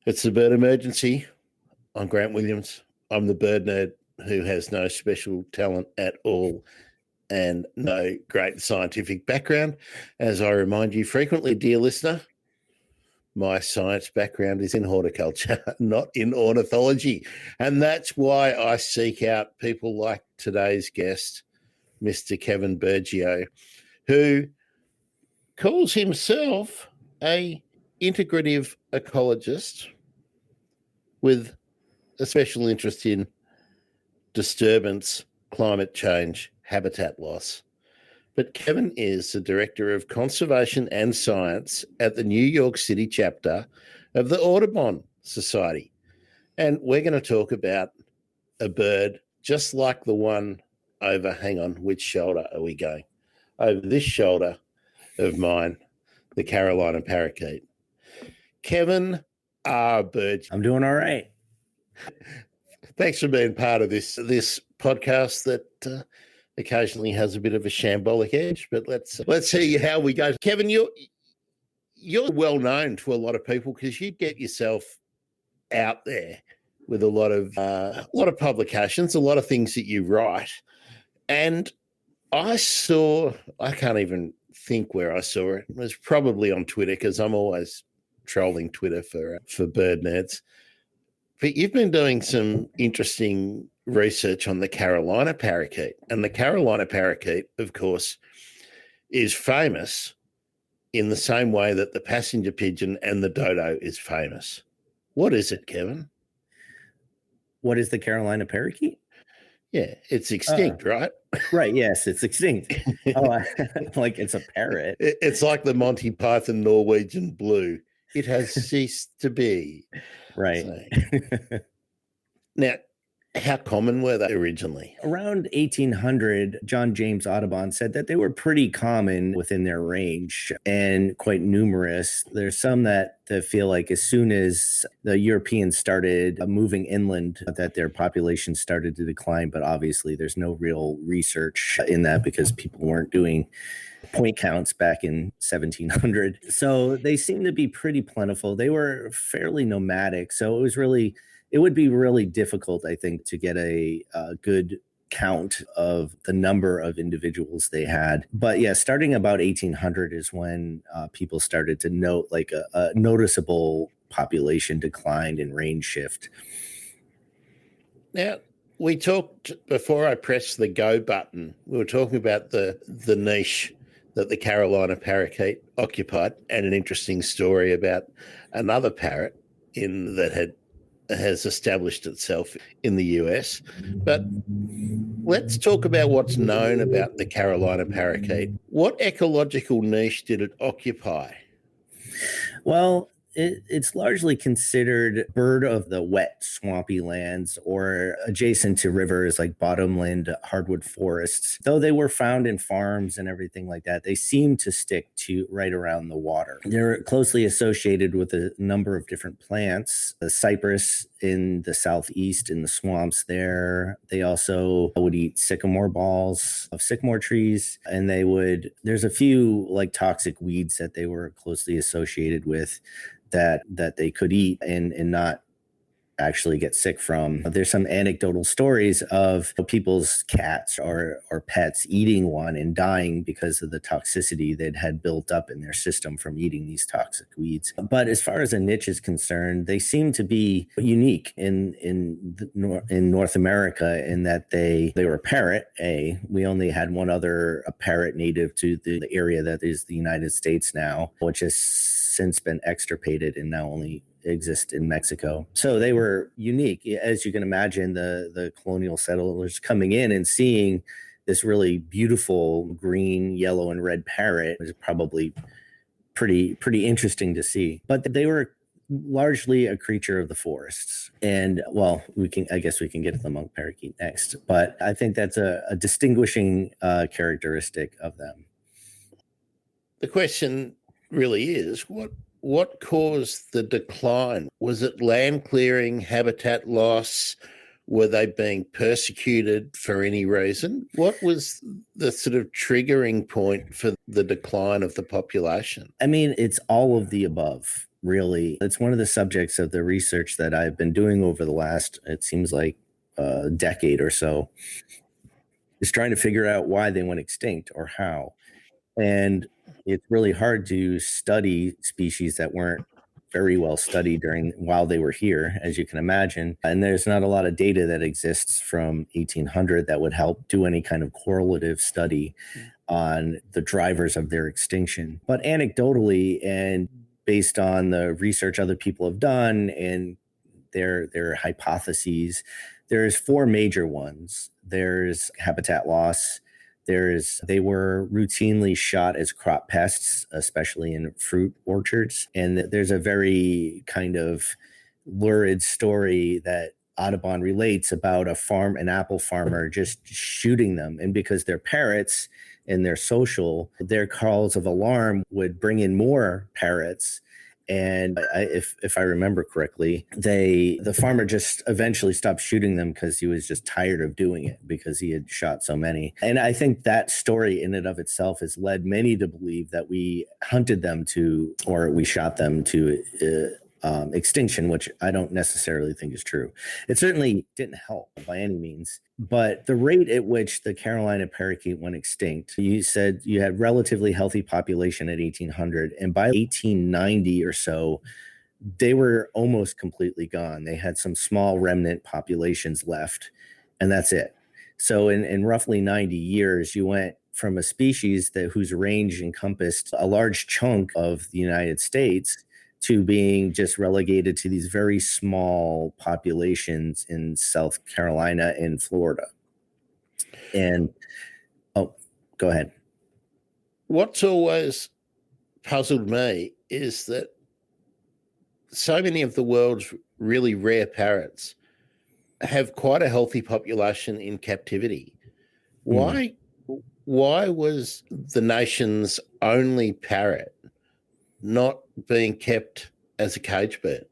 It's the bird emergency. I'm Grant Williams. I'm the bird nerd who has no special talent at all and no great scientific background. As I remind you frequently, dear listener, my science background is in horticulture, not in ornithology. And that's why I seek out people like today's guest, Mr. Kevin Burgio, who calls himself a integrative ecologist with a special interest in disturbance, climate change, habitat loss. But Kevin is the Director of Conservation and Science at the New York City chapter of the Audubon Society. And we're going to talk about a bird just like the one over, hang on, which shoulder are we going? Over this shoulder of mine, the Carolina Parakeet. Kevin R. Burgio. I'm doing all right. Thanks for being part of this podcast that occasionally has a bit of a shambolic edge, but let's see how we go. Kevin, you're well known to a lot of people because you get yourself out there with a lot of publications, a lot of things that you write, and I can't even think where I saw it. It was probably on Twitter because I'm always trolling Twitter for bird nerds. But you've been doing some interesting research on the Carolina parakeet. And the Carolina parakeet, of course, is famous in the same way that the passenger pigeon and the dodo is famous. What is it, Kevin? What is the Carolina parakeet? Yeah, it's extinct, right? Right, yes, it's extinct. Like it's a parrot. It's like the Monty Python Norwegian blue. It has ceased to be. Right. So, now, how common were they originally? Around 1800, John James Audubon said that they were pretty common within their range and quite numerous. There's some that feel like as soon as the Europeans started moving inland, that their population started to decline. But obviously, there's no real research in that because people weren't doing point counts back in 1700. So they seem to be pretty plentiful. They were fairly nomadic. So it would be really difficult, I think, to get a good count of the number of individuals they had. But yeah, starting about 1800 is when people started to note like a noticeable population decline and range shift. Now, we talked before I pressed the go button. We were talking about the niche that the Carolina parakeet occupied, and an interesting story about another parrot that has established itself in the US. But let's talk about what's known about the Carolina parakeet. What ecological niche did it occupy? Well, it's largely considered bird of the wet, swampy lands or adjacent to rivers like bottomland hardwood forests. Though they were found in farms and everything like that, they seem to stick to right around the water. They're closely associated with a number of different plants, the cypress in the southeast in the swamps there. They also would eat sycamore balls of sycamore trees, and there's a few like toxic weeds that they were closely associated with that they could eat and not actually get sick from. There's some anecdotal stories of people's cats or pets eating one and dying because of the toxicity that had built up in their system from eating these toxic weeds. But as far as a niche is concerned, they seem to be unique in North America in that they were a parrot. We only had one other parrot native to the area that is the United States now, which has since been extirpated and now only exist in Mexico. So they were unique. As you can imagine, the colonial settlers coming in and seeing this really beautiful green, yellow, and red parrot was probably pretty interesting to see. But they were largely a creature of the forests. And well, I guess we can get to the monk parakeet next. But I think that's a distinguishing characteristic of them. The question really is, what caused the decline? Was it land clearing, habitat loss? Were they being persecuted for any reason? What was the sort of triggering point for the decline of the population? I mean, it's all of the above, really. It's one of the subjects of the research that I've been doing over the last, it seems like, a decade or so, is trying to figure out why they went extinct or how. And it's really hard to study species that weren't very well studied while they were here, as you can imagine. And there's not a lot of data that exists from 1800 that would help do any kind of correlative study on the drivers of their extinction. But anecdotally, and based on the research other people have done and their hypotheses, there's four major ones. There's habitat loss. They were routinely shot as crop pests, especially in fruit orchards. And there's a very kind of lurid story that Audubon relates about an apple farmer just shooting them. And because they're parrots and they're social, their calls of alarm would bring in more parrots. And if I remember correctly, the farmer just eventually stopped shooting them because he was just tired of doing it because he had shot so many. And I think that story in and of itself has led many to believe that we hunted them or we shot them to extinction, which I don't necessarily think is true. It certainly didn't help by any means. But the rate at which the Carolina parakeet went extinct, you said you had relatively healthy population at 1800, and by 1890 or so, they were almost completely gone. They had some small remnant populations left, and that's it. So in roughly 90 years, you went from a species whose range encompassed a large chunk of the United States to being just relegated to these very small populations in South Carolina and Florida. And, go ahead. What's always puzzled me is that so many of the world's really rare parrots have quite a healthy population in captivity. Why was the nation's only parrot not being kept as a cage bird?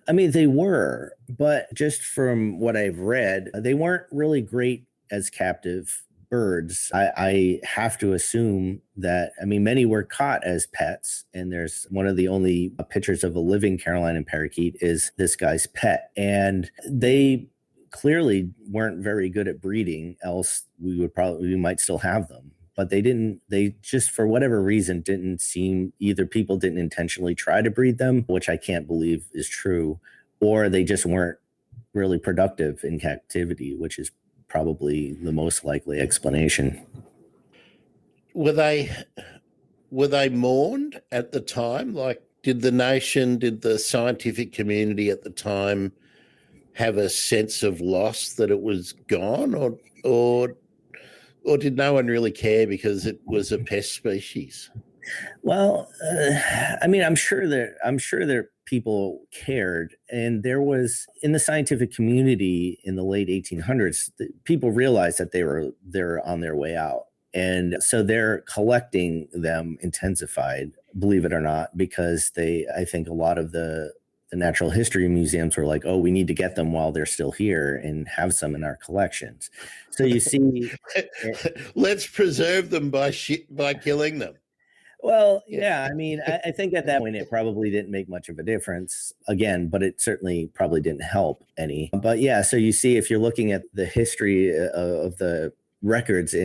I mean, they were, but just from what I've read, they weren't really great as captive birds. I have to assume that, I mean, many were caught as pets, and there's one of the only pictures of a living Carolina parakeet is this guy's pet. And they clearly weren't very good at breeding, else we might still have them. But they just, for whatever reason, didn't seem, either people didn't intentionally try to breed them, which I can't believe is true, or they just weren't really productive in captivity, which is probably the most likely explanation. Were they mourned at the time? Like, did the scientific community at the time have a sense of loss that it was gone, or did no one really care because it was a pest species? Well, I mean, I'm sure that people cared, and there was, in the scientific community in the late 1800s, people realized that they're on their way out, and so their collecting them intensified, believe it or not, because I think a lot of the natural history museums were like, oh, we need to get them while they're still here and have some in our collections. So you see, let's preserve them by killing them. Well, yeah, I mean, I think at that point it probably didn't make much of a difference again, but it certainly probably didn't help any. But yeah, so you see, if you're looking at the history of the records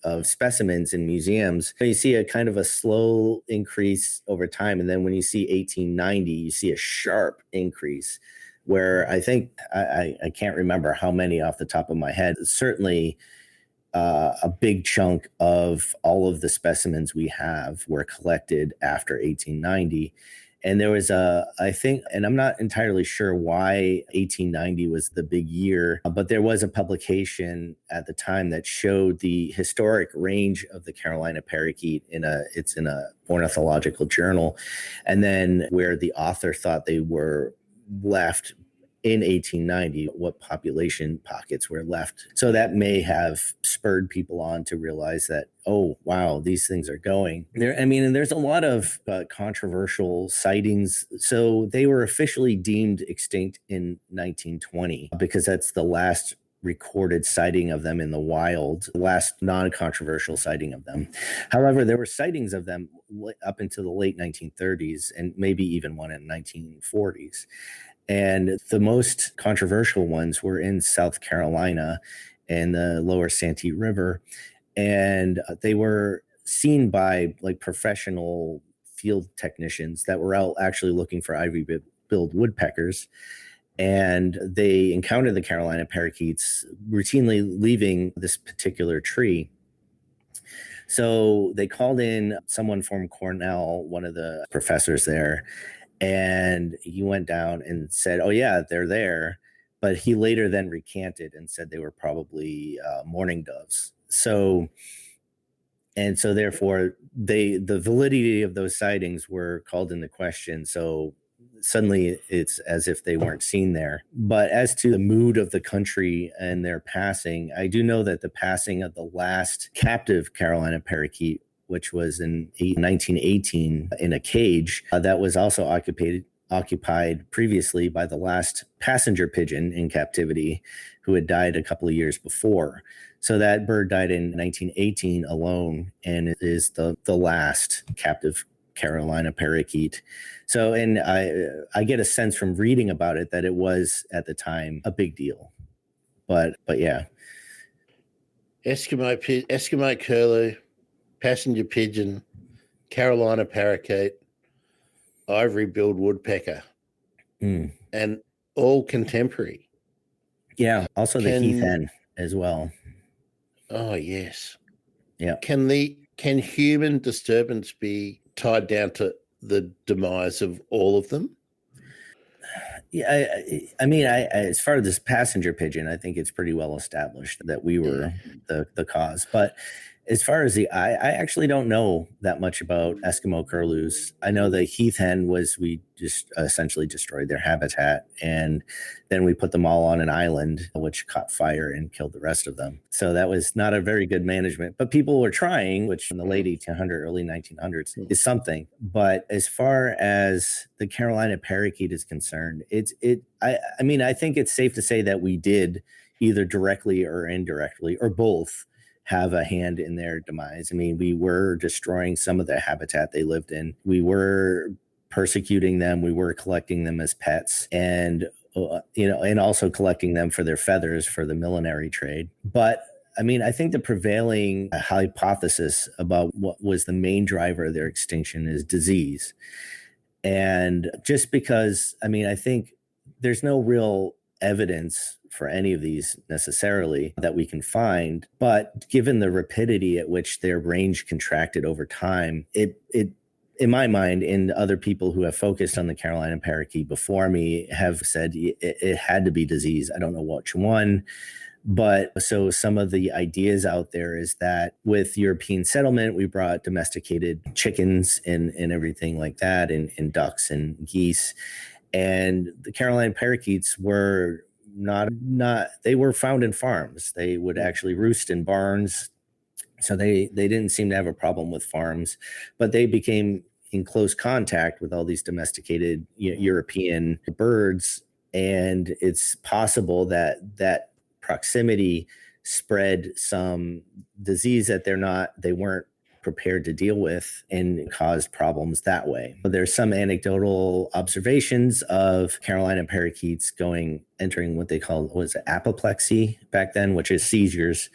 of specimens in museums, you see a kind of a slow increase over time. And then when you see 1890, you see a sharp increase where I think, I can't remember how many off the top of my head, certainly a big chunk of all of the specimens we have were collected after 1890. And there was I think, and I'm not entirely sure why 1890 was the big year, but there was a publication at the time that showed the historic range of the Carolina parakeet it's in a ornithological journal. And then where the author thought they were left in 1890 what population pockets were left. So that may have spurred people on to realize that, oh, wow, these things are going there. I mean, and there's a lot of controversial sightings. So they were officially deemed extinct in 1920 because that's the last recorded sighting of them in the wild, the last non-controversial sighting of them. However, there were sightings of them up into the late 1930s and maybe even one in 1940s. And the most controversial ones were in South Carolina and the lower Santee River. And they were seen by like professional field technicians that were out actually looking for ivory-billed woodpeckers. And they encountered the Carolina parakeets routinely leaving this particular tree. So they called in someone from Cornell, one of the professors there, and he went down and said, oh, yeah, they're there. But he later then recanted and said they were probably mourning doves. So therefore, the validity of those sightings were called into question. So suddenly it's as if they weren't seen there. But as to the mood of the country and their passing, I do know that the passing of the last captive Carolina parakeet, which was in 1918 in a cage, that was also occupied previously by the last passenger pigeon in captivity who had died a couple of years before. So that bird died in 1918 alone and it is the last captive Carolina parakeet. So, and I get a sense from reading about it that it was at the time a big deal. But yeah. Eskimo curlew, passenger pigeon, Carolina parakeet, ivory-billed woodpecker, and all contemporary. Yeah, also the heath hen as well. Oh, yes. Yeah. Can human disturbance be tied down to the demise of all of them? Yeah, I mean, as far as this passenger pigeon, I think it's pretty well established that we were the cause. But as far as I actually don't know that much about Eskimo curlews. I know the heath hen we just essentially destroyed their habitat, and then we put them all on an island, which caught fire and killed the rest of them. So that was not a very good management. But people were trying, which in the late 1800s, early 1900s is something. But as far as the Carolina parakeet is concerned, I mean, I think it's safe to say that we did either directly or indirectly or both have a hand in their demise. I mean, we were destroying some of the habitat they lived in. We were persecuting them. We were collecting them as pets and, and also collecting them for their feathers for the millinery trade. But I mean, I think the prevailing hypothesis about what was the main driver of their extinction is disease. And just because, I mean, I think there's no real evidence for any of these necessarily that we can find, but given the rapidity at which their range contracted over time, it in my mind, and other people who have focused on the Carolina parakeet before me have said it had to be disease. I don't know which one. But so some of the ideas out there is that with European settlement, we brought domesticated chickens and everything like that, and ducks and geese. And the Carolina parakeets were not they were found in farms. They would actually roost in barns. So they didn't seem to have a problem with farms, but they became in close contact with all these domesticated European birds. And it's possible that proximity spread some disease that they weren't prepared to deal with and caused problems that way. There's some anecdotal observations of Carolina parakeets entering what they called apoplexy back then, which is seizures.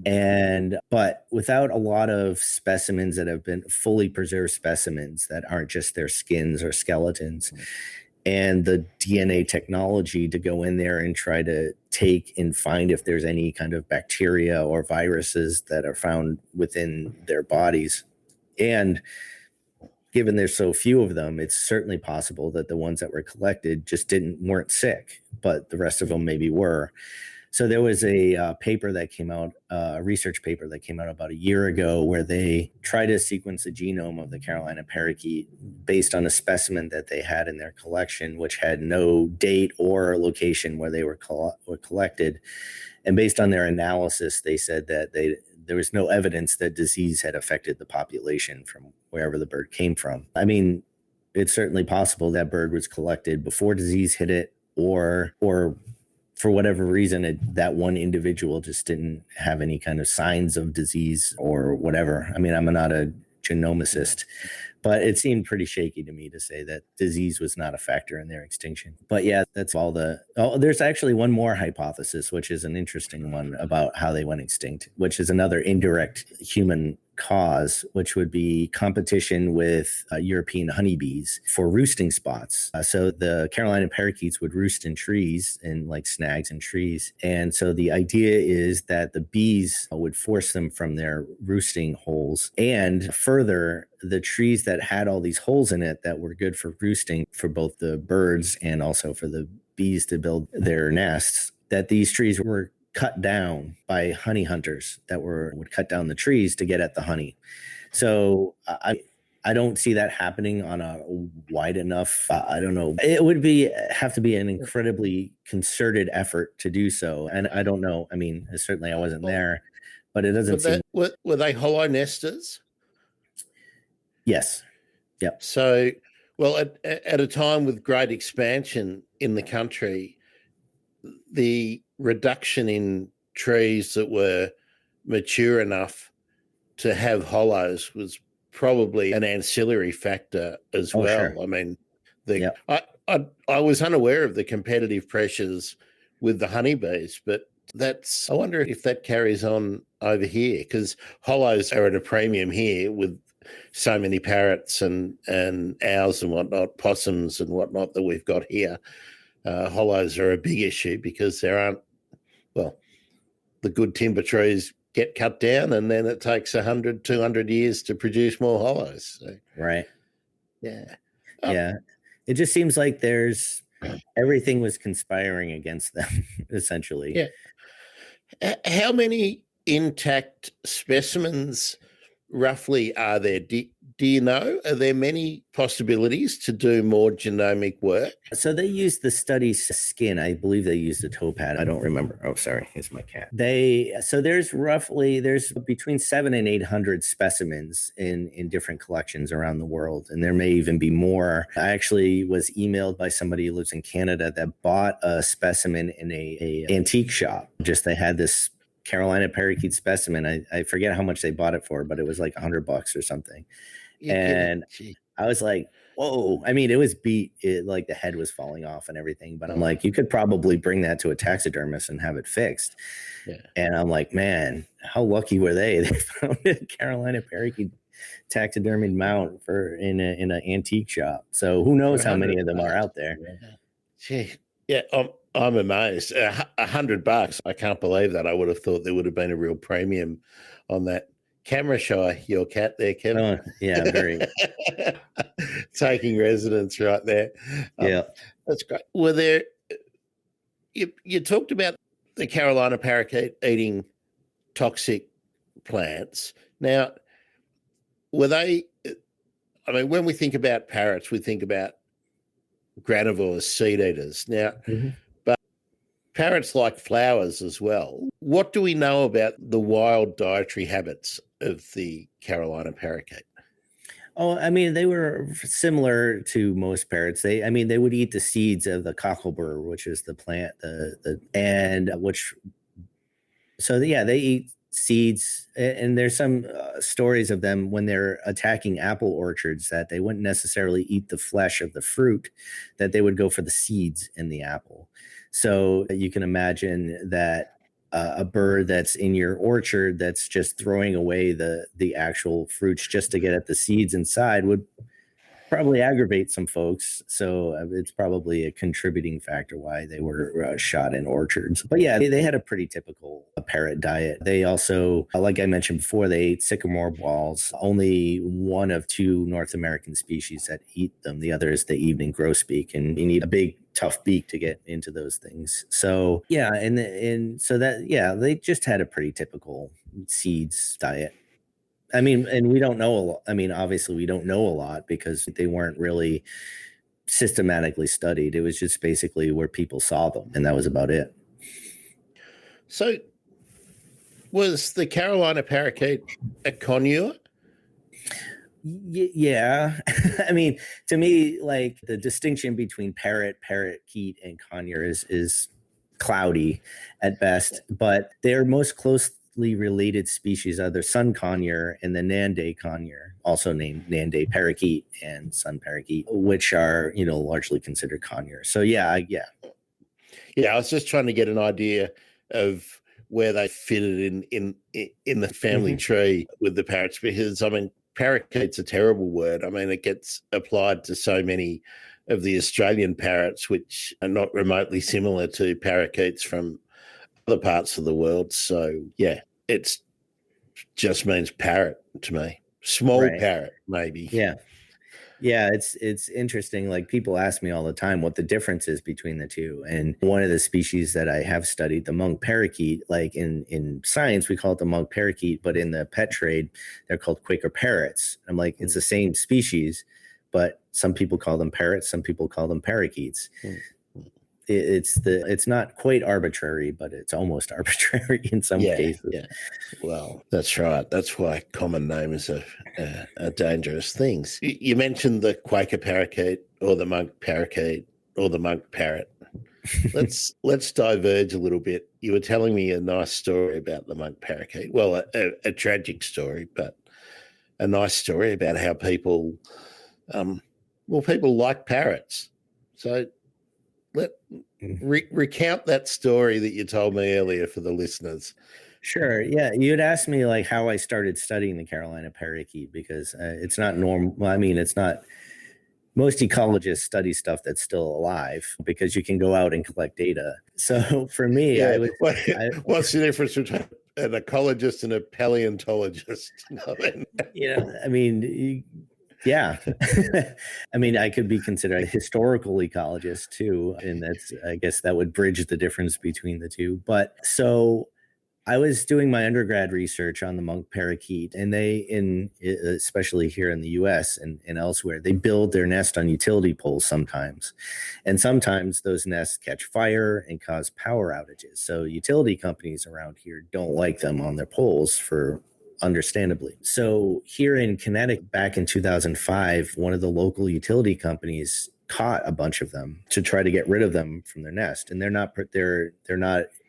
But without a lot of specimens that have been fully preserved specimens that aren't just their skins or skeletons, and the DNA technology to go in there and try to take and find if there's any kind of bacteria or viruses that are found within their bodies. And given there's so few of them, it's certainly possible that the ones that were collected just weren't sick, but the rest of them maybe were. So there was a paper that came out, a research paper that came out about a year ago, where they tried to sequence the genome of the Carolina parakeet based on a specimen that they had in their collection, which had no date or location where they were collected. And based on their analysis, they said that there was no evidence that disease had affected the population from wherever the bird came from. I mean, it's certainly possible that bird was collected before disease hit it, or for whatever reason, that one individual just didn't have any kind of signs of disease or whatever. I mean, I'm not a genomicist, but it seemed pretty shaky to me to say that disease was not a factor in their extinction. But yeah, that's all there's actually one more hypothesis, which is an interesting one about how they went extinct, which is another indirect human cause, which would be competition with European honeybees for roosting spots. So the Carolina parakeets would roost in trees, in like snags and trees. And so the idea is that the bees would force them from their roosting holes. And further, the trees that had all these holes in it that were good for roosting for both the birds and also for the bees to build their nests, that these trees were cut down by honey hunters that would cut down the trees to get at the honey. So I don't see that happening on a wide enough. I don't know. It would have to be an incredibly concerted effort to do so. And I don't know. I mean, certainly I wasn't there, but it doesn't seem. Were they hollow nesters? Yes. Yep. So, well, at a time with great expansion in the country, the reduction in trees that were mature enough to have hollows was probably an ancillary factor as well. Sure. I mean, I was unaware of the competitive pressures with the honeybees, but I wonder if that carries on over here, because hollows are at a premium here with so many parrots and owls and whatnot, possums and whatnot that we've got here. Hollows are a big issue because there aren't, the good timber trees get cut down and then it takes 100, 200 years to produce more hollows. So, right. Yeah. Yeah. It just seems like everything was conspiring against them, essentially. Yeah. How many intact specimens roughly are there? Do you know? Are there many possibilities to do more genomic work? So they used the study's skin. I believe they used a toe pad. I don't remember. Oh, sorry. Here's my cat. So there's between 700 and 800 specimens in different collections around the world. And there may even be more. I actually was emailed by somebody who lives in Canada that bought a specimen in a antique shop. They had this Carolina parakeet specimen. I forget how much they bought it for, but it was like $100 or something. And I was like, whoa. I mean, it was beat. Like the head was falling off and everything. But I'm like, you could probably bring that to a taxidermist and have it fixed. Yeah. And I'm like, man, how lucky were they? They found a Carolina parakeet taxidermied mount in an antique shop. So who knows how many of them are out there? Yeah. I'm amazed. $100. I can't believe that. I would have thought there would have been a real premium on that. Camera shy, your cat there, Kevin. Oh, yeah, very. Taking residence right there. Yeah. That's great. Were there, you talked about the Carolina parakeet eating toxic plants. Now, were they, I mean, when we think about parrots, we think about granivores, seed eaters. Now, but parrots like flowers as well. What do we know about the wild dietary habits of the Carolina parakeet? Oh, I mean, they were similar to most parrots. They would eat the seeds of the cocklebur, which is the plant, they eat seeds. And there's some stories of them when they're attacking apple orchards that they wouldn't necessarily eat the flesh of the fruit, that they would go for the seeds in the apple. So you can imagine that a bird that's in your orchard that's just throwing away the actual fruits just to get at the seeds inside would probably aggravate some folks. So it's probably a contributing factor why they were shot in orchards. But yeah, they had a pretty typical parrot diet. They also, like I mentioned before, they ate sycamore balls. Only one of two North American species that eat them. The other is the evening grosbeak, and you need a big tough beak to get into those things. So yeah, and so that, yeah, they just had a pretty typical seeds diet. I mean, and we don't know a lot. I mean, obviously we don't know a lot because they weren't really systematically studied. It was just basically where people saw them, and that was about it. So was the Carolina parakeet a conure? Yeah. I mean, to me, like the distinction between parrot, parakeet, and conure is cloudy at best, but they're most closely related species are the sun conure and the Nanday conure, also named Nanday parakeet and sun parakeet, which are, largely considered conure. So yeah. Yeah, I was just trying to get an idea of where they fitted in the family tree with the parrots, because I mean, parakeet's a terrible word. I mean, it gets applied to so many of the Australian parrots, which are not remotely similar to parakeets from other parts of the world. So yeah, it's just means parrot to me. Small parrot, maybe. Yeah. Yeah, it's interesting. Like people ask me all the time what the difference is between the two. And one of the species that I have studied, the monk parakeet, like in science, we call it the monk parakeet, but in the pet trade, they're called Quaker parrots. I'm like, it's the same species, but some people call them parrots, some people call them parakeets. It's not quite arbitrary, but it's almost arbitrary in some cases. Yeah. Well, that's right. That's why common names are dangerous things. You mentioned the Quaker parakeet or the monk parakeet or the monk parrot. Let's diverge a little bit. You were telling me a nice story about the monk parakeet. Well, a tragic story, but a nice story about how people like parrots. So recount that story that you told me earlier for the listeners. Sure. Yeah. You'd asked me like how I started studying the Carolina parakeet, because it's not normal. Well, I mean, it's not, most ecologists study stuff that's still alive because you can go out and collect data. So for me, what's the difference between an ecologist and a paleontologist? Yeah. I mean, I could be considered a historical ecologist too. And I guess that would bridge the difference between the two. But so I was doing my undergrad research on the monk parakeet, and especially here in the US and elsewhere, they build their nest on utility poles sometimes. And sometimes those nests catch fire and cause power outages. So utility companies around here don't like them on their poles, understandably. So here in Connecticut, back in 2005, one of the local utility companies caught a bunch of them to try to get rid of them from their nest. And they're not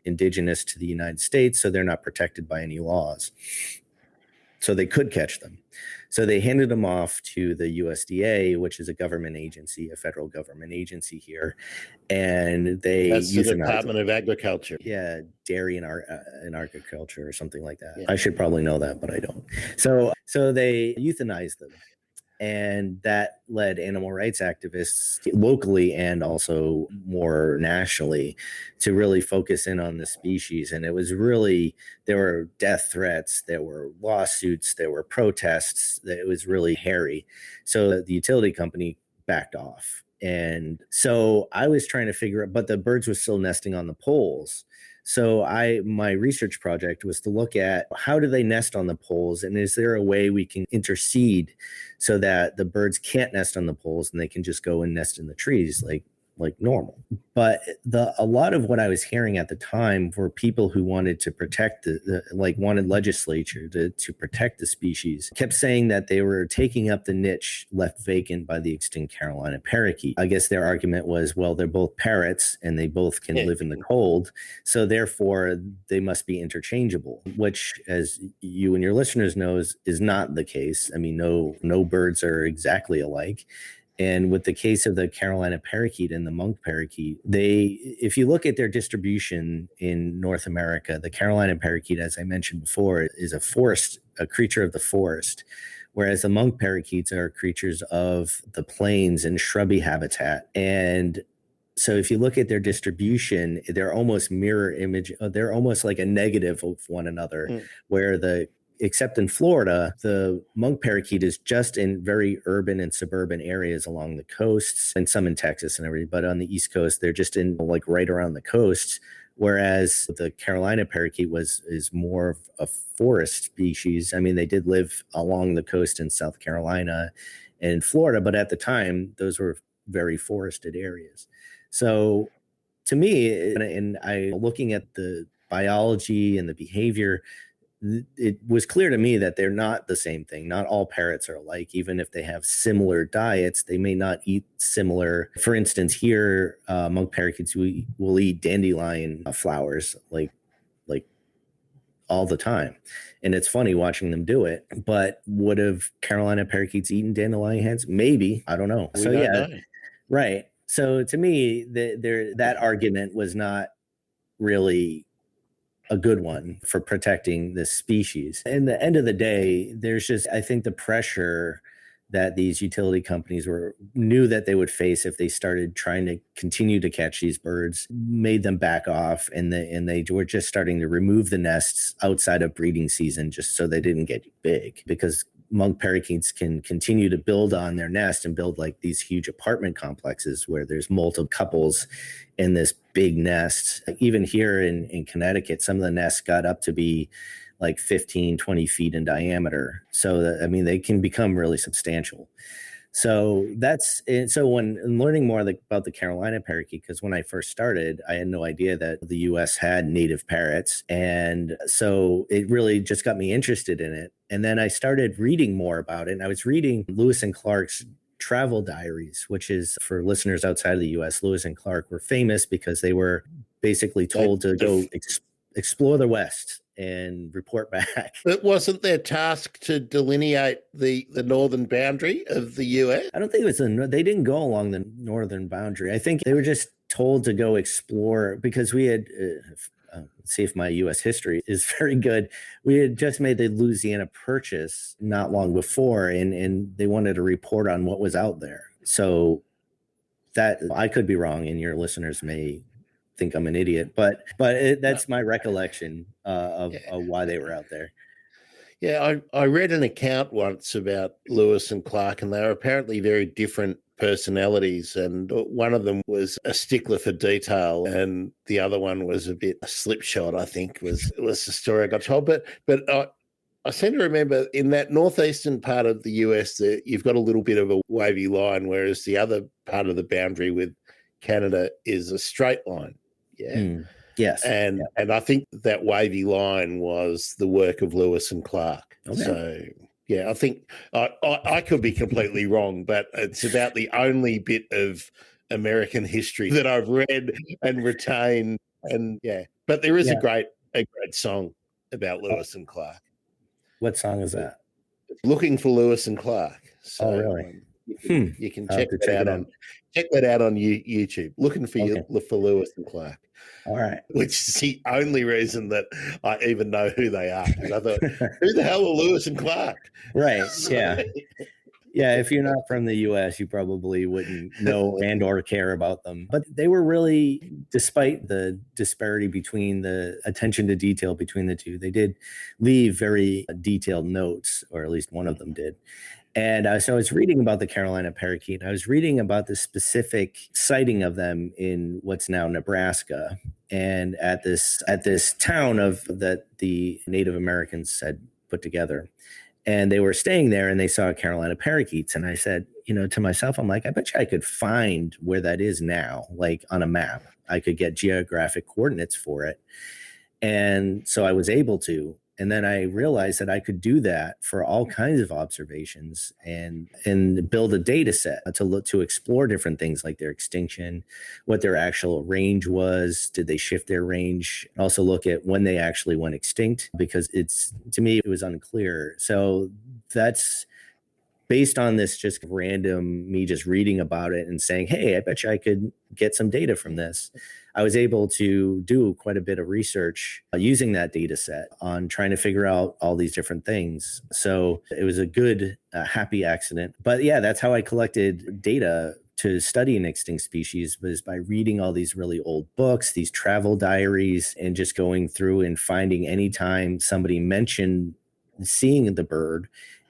indigenous to the United States, so they're not protected by any laws. So they could catch them. So they handed them off to the USDA, which is a government agency, a federal government agency here. And that's the Department of Agriculture. Yeah, dairy and agriculture or something like that. Yeah. I should probably know that, but I don't. So they euthanized them. And that led animal rights activists locally and also more nationally to really focus in on the species. And it was really, there were death threats, there were lawsuits, there were protests. It was really hairy. So the utility company backed off. And so I was trying to figure out, but the birds were still nesting on the poles. So my research project was to look at how do they nest on the poles, and is there a way we can intercede so that the birds can't nest on the poles and they can just go and nest in the trees like normal. But a lot of what I was hearing at the time were people who wanted to protect wanted legislature to protect the species, kept saying that they were taking up the niche left vacant by the extinct Carolina parakeet. I guess their argument was, well, they're both parrots and they both can live in the cold, so therefore they must be interchangeable, which, as you and your listeners knows, is not the case. I mean, no birds are exactly alike. And with the case of the Carolina parakeet and the monk parakeet, if you look at their distribution in North America, the Carolina parakeet, as I mentioned before, is a creature of the forest, whereas the monk parakeets are creatures of the plains and shrubby habitat. And so if you look at their distribution, they're almost mirror image. They're almost like a negative of one another, where the except in Florida, the monk parakeet is just in very urban and suburban areas along the coasts, and some in Texas and everything. But on the East Coast, they're just in like right around the coast. Whereas the Carolina parakeet is more of a forest species. I mean, they did live along the coast in South Carolina and Florida, but at the time, those were very forested areas. So to me, and I looking at the biology and the behavior, it was clear to me that they're not the same thing. Not all parrots are alike. Even if they have similar diets, they may not eat similar. For instance, here, monk parakeets will eat dandelion flowers like all the time. And it's funny watching them do it. But would have Carolina parakeets eaten dandelion heads? Maybe. I don't know. We don't know. Right. So to me, that argument was not really a good one for protecting this species. In the end of the day, there's just, I think, the pressure that these utility companies knew that they would face if they started trying to continue to catch these birds made them back off, and they were just starting to remove the nests outside of breeding season just so they didn't get big, because monk parakeets can continue to build on their nest and build like these huge apartment complexes where there's multiple couples in this big nest. Even here in Connecticut, some of the nests got up to be like 15, 20 feet in diameter. So, I mean, they can become really substantial. So when learning more about the Carolina parakeet, because when I first started, I had no idea that the U.S. had native parrots. And so it really just got me interested in it. And then I started reading more about it. And I was reading Lewis and Clark's travel diaries, which is, for listeners outside of the U.S., Lewis and Clark were famous because they were basically told to go explore the West and report back. But wasn't their task to delineate the northern boundary of the US? I don't think it was they didn't go along the northern boundary. I think they were just told to go explore, because we had, let's see if my US history is very good. We had just made the Louisiana Purchase not long before, and they wanted to report on what was out there. So that, I could be wrong, and your listeners may think I'm an idiot, but that's my recollection of why they were out there. Yeah, I read an account once about Lewis and Clark, and they were apparently very different personalities, and one of them was a stickler for detail, and the other one was a bit a slipshod, I think was the story I got told. But I seem to remember in that northeastern part of the US that you've got a little bit of a wavy line, whereas the other part of the boundary with Canada is a straight line. Yeah. Yes. And I think that wavy line was the work of Lewis and Clark. Okay. So, yeah, I think I could be completely wrong, but it's about the only bit of American history that I've read and retained. And yeah, but there is a great song about Lewis and Clark. What song is that? Looking for Lewis and Clark. So, really? You can check that out on YouTube. Looking for Lewis and Clark. All right. Which is the only reason that I even know who they are. Because I thought, who the hell are Lewis and Clark? Right. So, yeah. If you're not from the U.S., you probably wouldn't know and or care about them. But they were really, despite the disparity between the attention to detail between the two, they did leave very detailed notes, or at least one of them did. And so I was reading about the Carolina parakeet. I was reading about the specific sighting of them in what's now Nebraska, and at this town that the Native Americans had put together. And they were staying there, and they saw Carolina parakeets. And I said, to myself, I'm like, I bet you I could find where that is now, like on a map. I could get geographic coordinates for it. And so I was able to. And then I realized that I could do that for all kinds of observations and build a data set to explore different things like their extinction, what their actual range was, did they shift their range, and also look at when they actually went extinct, because to me, it was unclear. So that's based on this just random, me just reading about it and saying, hey, I bet you I could get some data from this. I was able to do quite a bit of research using that data set on trying to figure out all these different things. So it was a good, happy accident. But yeah, that's how I collected data to study an extinct species, was by reading all these really old books, these travel diaries, and just going through and finding anytime somebody mentioned seeing the bird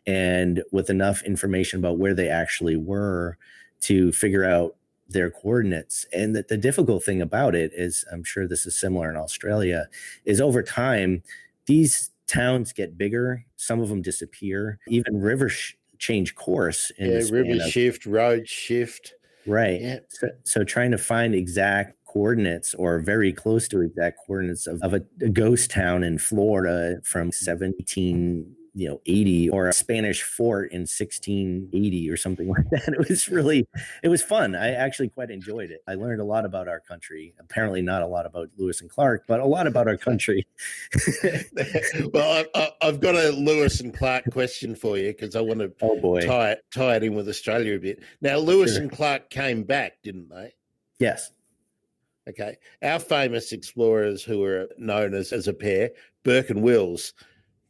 and with enough information about where they actually were to figure out their coordinates. And the difficult thing about it is, I'm sure this is similar in Australia, is over time, these towns get bigger. Some of them disappear. Even rivers change course in the span rivers shift, roads shift. Right. Yeah. So trying to find exact coordinates or very close to exact coordinates of a ghost town in Florida from 1780 or a Spanish fort in 1680 or something like that. It was fun. I actually quite enjoyed it. I learned a lot about our country. Apparently not a lot about Lewis and Clark, but a lot about our country. Well, I've got a Lewis and Clark question for you because I want to tie it in with Australia a bit. Now, Lewis and Clark came back, didn't they? Yes. Okay. Our famous explorers who were known as a pair, Burke and Wills,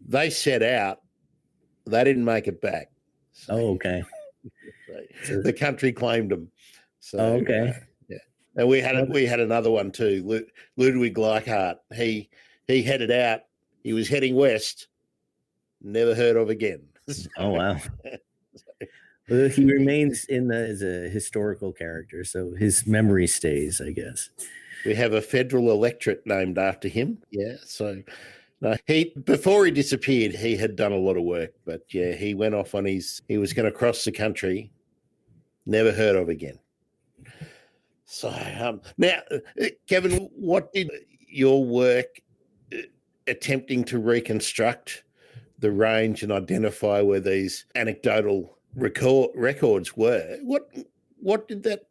they set out. They didn't make it back. So, okay. The country claimed them. So, okay. Yeah. And we had another one too, Ludwig Leichhardt. He headed out. He was heading west. Never heard of again. Oh wow. Well, he remains as a historical character, so his memory stays, I guess. We have a federal electorate named after him. Yeah, so no, before he disappeared, he had done a lot of work, but yeah, he went off on he was going to cross the country. Never heard of again. So now, Kevin, what did your work attempting to reconstruct the range and identify where these anecdotal records were? What did that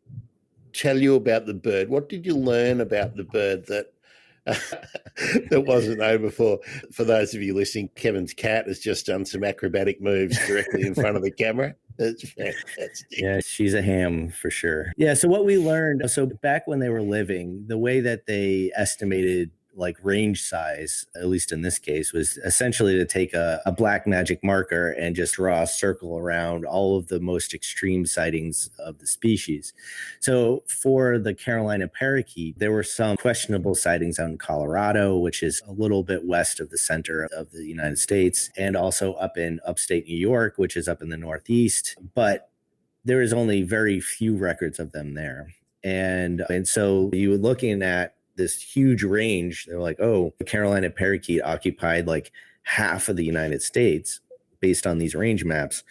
tell you about the bird? What did you learn about the bird that that wasn't known before? For those of you listening, Kevin's cat has just done some acrobatic moves directly in front of the camera. It's fantastic. Yeah, she's a ham for sure. Yeah, so what we learned, so back when they were living, the way that they estimated like range size, at least in this case, was essentially to take a black magic marker and just draw a circle around all of the most extreme sightings of the species. So for the Carolina parakeet, there were some questionable sightings out in Colorado, which is a little bit west of the center of the United States, and also up in upstate New York, which is up in the Northeast. But there is only very few records of them there. And so you were looking at this huge range. They're like, oh, the Carolina parakeet occupied like half of the United States based on these range maps.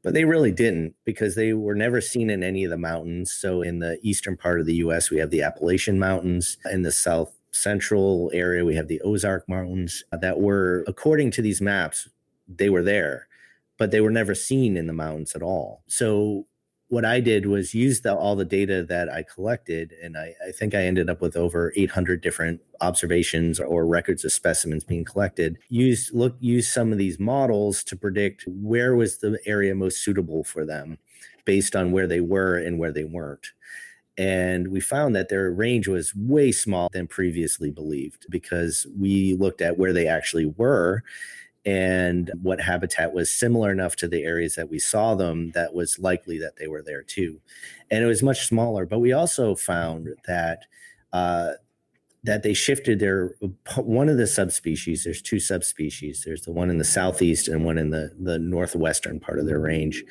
But they really didn't, because they were never seen in any of the mountains. So in the eastern part of the US, we have the Appalachian Mountains. In the south central area, we have the Ozark Mountains that were, according to these maps, they were there, but they were never seen in the mountains at all. So what I did was use all the data that I collected, and I think I ended up with over 800 different observations or records of specimens being collected. Use some of these models to predict where was the area most suitable for them based on where they were and where they weren't. And we found that their range was way smaller than previously believed, because we looked at where they actually were and what habitat was similar enough to the areas that we saw them that was likely that they were there too. And it was much smaller. But we also found that that they shifted one of the subspecies. There's two subspecies. There's the one in the southeast and one in the northwestern part of their range.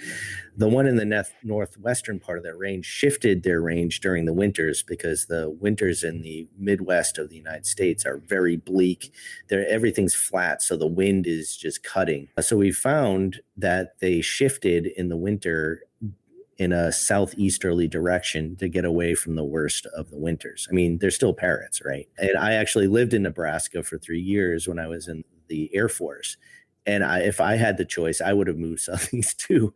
The one in the northwestern part of their range shifted their range during the winters, because the winters in the Midwest of the United States are very bleak. Everything's flat, so the wind is just cutting. So we found that they shifted in the winter in a southeasterly direction to get away from the worst of the winters. I mean, they're still parrots, right? And I actually lived in Nebraska for 3 years when I was in the Air Force. And if I had the choice, I would have moved southeast too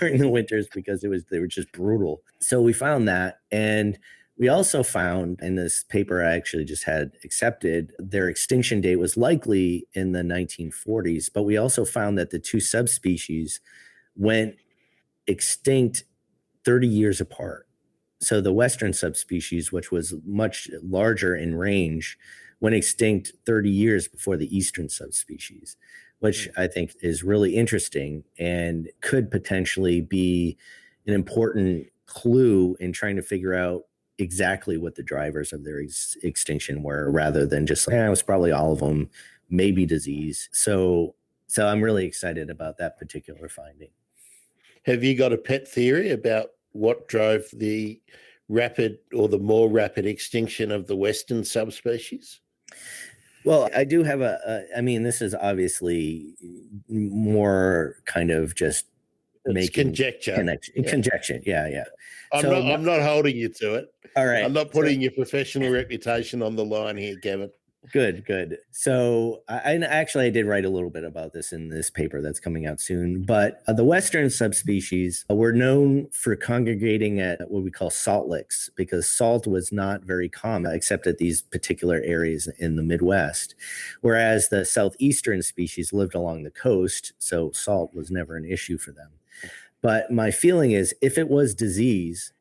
during the winters, because they were just brutal. So we found that. And we also found, in this paper I actually just had accepted, their extinction date was likely in the 1940s. But we also found that the two subspecies went extinct 30 years apart. So the western subspecies, which was much larger in range, went extinct 30 years before the eastern subspecies, which I think is really interesting and could potentially be an important clue in trying to figure out exactly what the drivers of their extinction were, rather than just like, it was probably all of them, maybe disease. So So I'm really excited about that particular finding. Have you got a pet theory about what drove the rapid or the more rapid extinction of the Western subspecies? Well, I do have I mean, this is obviously more kind of just It's making conjecture. conjecture. Yeah. I'm not holding you to it. All right. I'm not putting your professional reputation on the line here, Kevin. Good. So I did write a little bit about this in this paper that's coming out soon, but the Western subspecies were known for congregating at what we call salt licks, because salt was not very common except at these particular areas in the Midwest, whereas the southeastern species lived along the coast, so salt was never an issue for them. But my feeling is, if it was disease,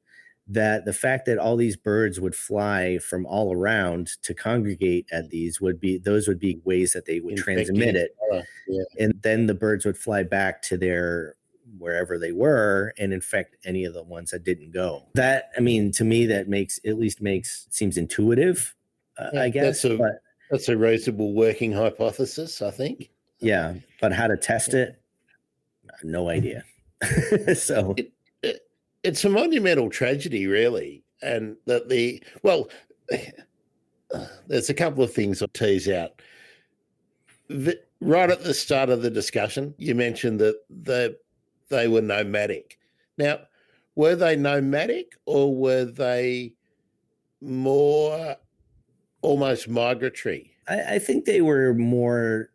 that the fact that all these birds would fly from all around to congregate at these would be ways that they would transmit it. Yeah. And then the birds would fly back to their wherever they were and infect any of the ones that didn't go. That, I mean, to me, that seems intuitive, I guess. That's a reasonable working hypothesis, I think. Yeah, but how to test it, no idea. So it's a monumental tragedy, really. And that there's a couple of things I'll tease out. Right at the start of the discussion, you mentioned that they were nomadic. Now, were they nomadic or were they more almost migratory? I think they were more,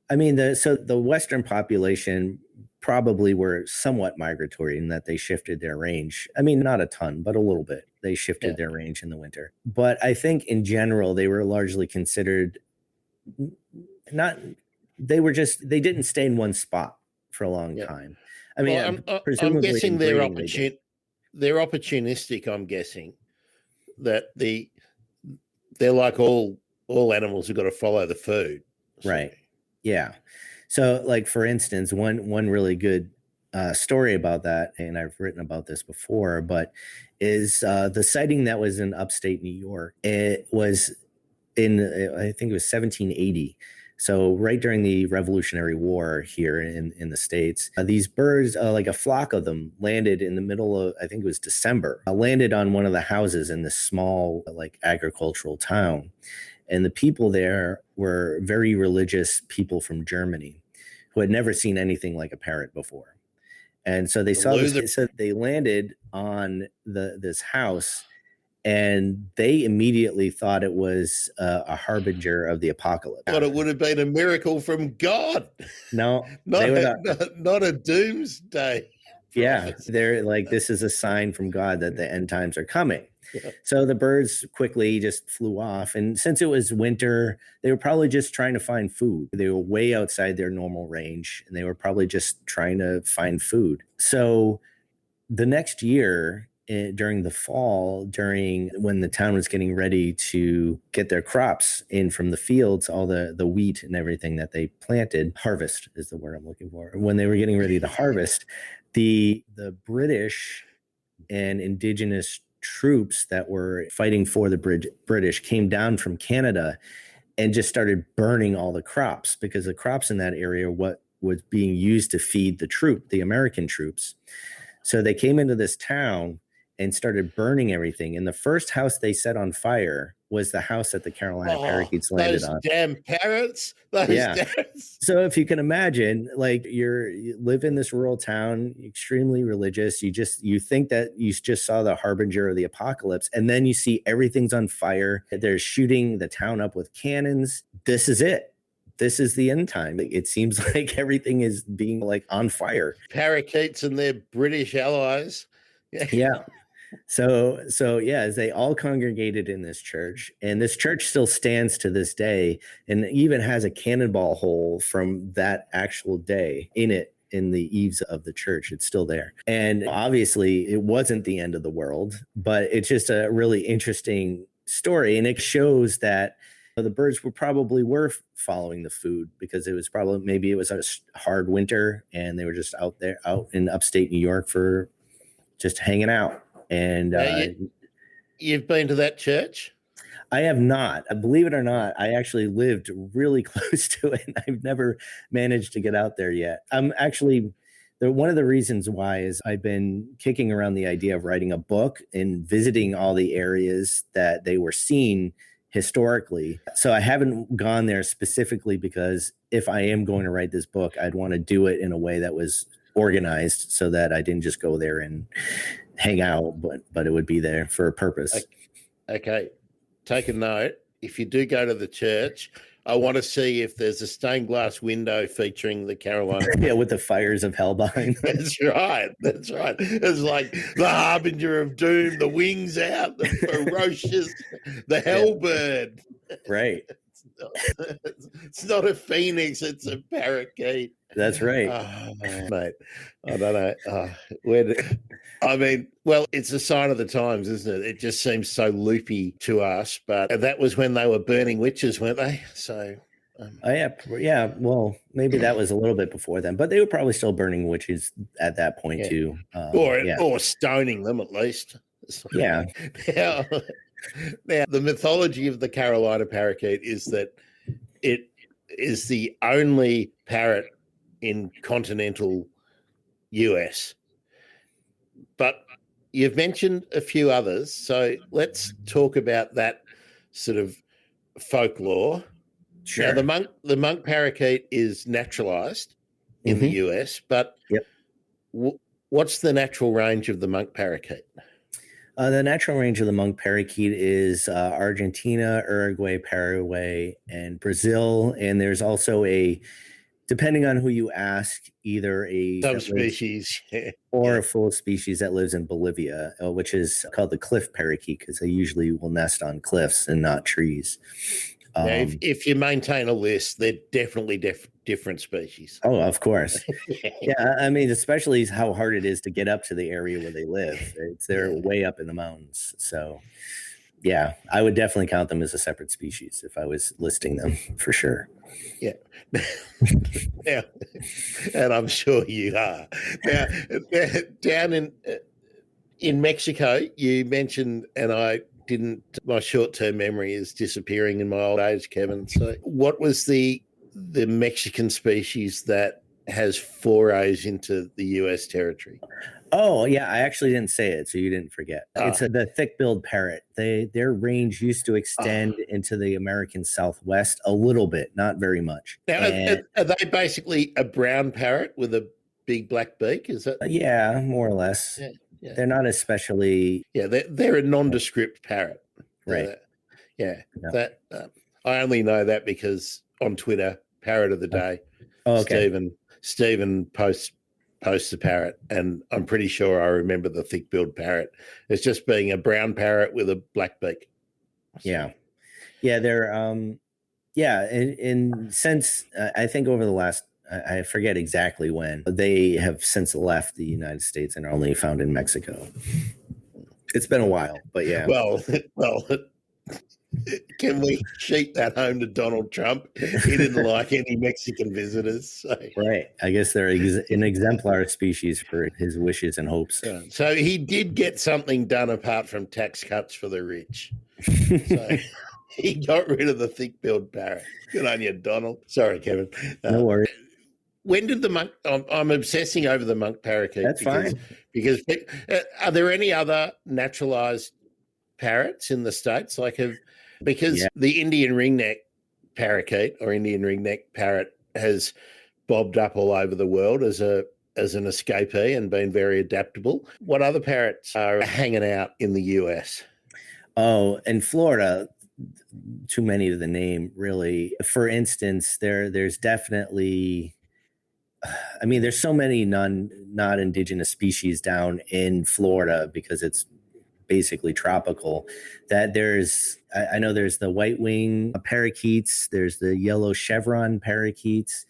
I mean, the Western population probably were somewhat migratory in that they shifted their range. I mean, not a ton, but a little bit. They shifted their range in the winter. But I think in general, they were largely considered they didn't stay in one spot for a long time. I mean, I'm guessing they're opportunistic. I'm guessing that they're like all animals who've got to follow the food. Right. Yeah. So, like, for instance, one really good story about that, and I've written about this before, but is the sighting that was in upstate New York. It was I think it was 1780. So right during the Revolutionary War here in the States, these birds, like a flock of them, landed in the middle of, I think it was December, landed on one of the houses in this small, like, agricultural town. And the people there were very religious people from Germany who had never seen anything like a parrot before. And so they they landed on this house, and they immediately thought it was a harbinger of the apocalypse. But it would have been a miracle from God. No, not a doomsday. Yeah, they're like, this is a sign from God that the end times are coming. Yeah. So the birds quickly just flew off. And since it was winter, they were probably just trying to find food. They were way outside their normal range, and they were probably just trying to find food. So the next year, during the fall, when the town was getting ready to get their crops in from the fields, all the wheat and everything that they planted, harvest is the word I'm looking for. When they were getting ready to harvest, the British and indigenous troops that were fighting for the British came down from Canada and just started burning all the crops, because the crops in that area what was being used to feed the American troops. So they came into this town and started burning everything. And the first house they set on fire was the house that the Carolina Parakeets landed on. Those damn parrots. So if you can imagine, like, you live in this rural town, extremely religious. You think that you just saw the harbinger of the apocalypse, and then you see everything's on fire. They're shooting the town up with cannons. This is it. This is the end time. It seems like everything is being, like, on fire. Parakeets and their British allies. Yeah. So yeah, as they all congregated in this church, and this church still stands to this day, and even has a cannonball hole from that actual day in it, in the eaves of the church. It's still there. And obviously it wasn't the end of the world, but it's just a really interesting story. And it shows that the birds were following the food, because maybe it was a hard winter and they were just out in upstate New York for just hanging out. And you've been to that church? I have not. Believe it or not, I actually lived really close to it, and I've never managed to get out there yet. I'm actually one of the reasons why is I've been kicking around the idea of writing a book and visiting all the areas that they were seen historically. So I haven't gone there specifically because if I am going to write this book, I'd want to do it in a way that was organized so that I didn't just go there and hang out, but it would be there for a purpose. Okay. Take a note. If you do go to the church, I want to see if there's a stained glass window featuring the Carolina. Yeah, with the fires of hell behind them. That's right. That's right. It's like the harbinger of doom, the wings out, the ferocious, the hellbird. Right. It's not a phoenix, it's a parakeet. That's right. Oh, mate, I don't know. Well, it's a sign of the times, isn't it? It just seems so loopy to us, but that was when they were burning witches, weren't they? So, yeah. Well, maybe that was a little bit before then, but they were probably still burning witches at that point too, or stoning them at least. Yeah. Now, the mythology of the Carolina parakeet is that it is the only parrot in continental US. But you've mentioned a few others, so let's talk about that sort of folklore. Sure. Now, the monk parakeet is naturalized in the US, but what's the natural range of the monk parakeet? The natural range of the monk parakeet is Argentina, Uruguay, Paraguay, and Brazil. And there's also depending on who you ask, either a subspecies or a full species that lives in Bolivia, which is called the cliff parakeet because they usually will nest on cliffs and not trees. Now, if you maintain a list, they're definitely different species. Oh, of course. Yeah, I mean, especially how hard it is to get up to the area where they live. They're way up in the mountains. So, yeah, I would definitely count them as a separate species if I was listing them for sure. Yeah. Yeah, and I'm sure you are. Now, down in Mexico, you mentioned, and I didn't. My short-term memory is disappearing in my old age, Kevin. So, what was the Mexican species that has forays into the U.S. territory? Oh, yeah, I actually didn't say it, so you didn't forget. It's the thick-billed parrot. Their range used to extend into the American Southwest a little bit, not very much. Now, are they basically a brown parrot with a big black beak? Is that? Yeah, more or less. Yeah. They're not especially. Yeah, they're a nondescript parrot, right? Yeah, no. That I only know that because on Twitter, parrot of the day, Stephen posts the parrot, and I'm pretty sure I remember the thick-billed parrot. It's just being a brown parrot with a black beak. So. Yeah, they're and since I think over the last. I forget exactly when they have since left the United States and are only found in Mexico. It's been a while, but yeah. Well, can we sheet that home to Donald Trump? He didn't like any Mexican visitors. So. Right. I guess they're an exemplar species for his wishes and hopes. So he did get something done apart from tax cuts for the rich. So he got rid of the thick-billed parrot. Good on you, Donald. Sorry, Kevin. No worries. When did the monk? I'm obsessing over the monk parakeet. That's fine. Because are there any other naturalized parrots in the States? The Indian ringneck parakeet or Indian ringneck parrot has bobbed up all over the world as an escapee and been very adaptable. What other parrots are hanging out in the US? Oh, in Florida, too many to the name, really. For instance, there's definitely. I mean, there's so many not indigenous species down in Florida because it's basically tropical that I know there's the white wing parakeets, there's the yellow chevron parakeets.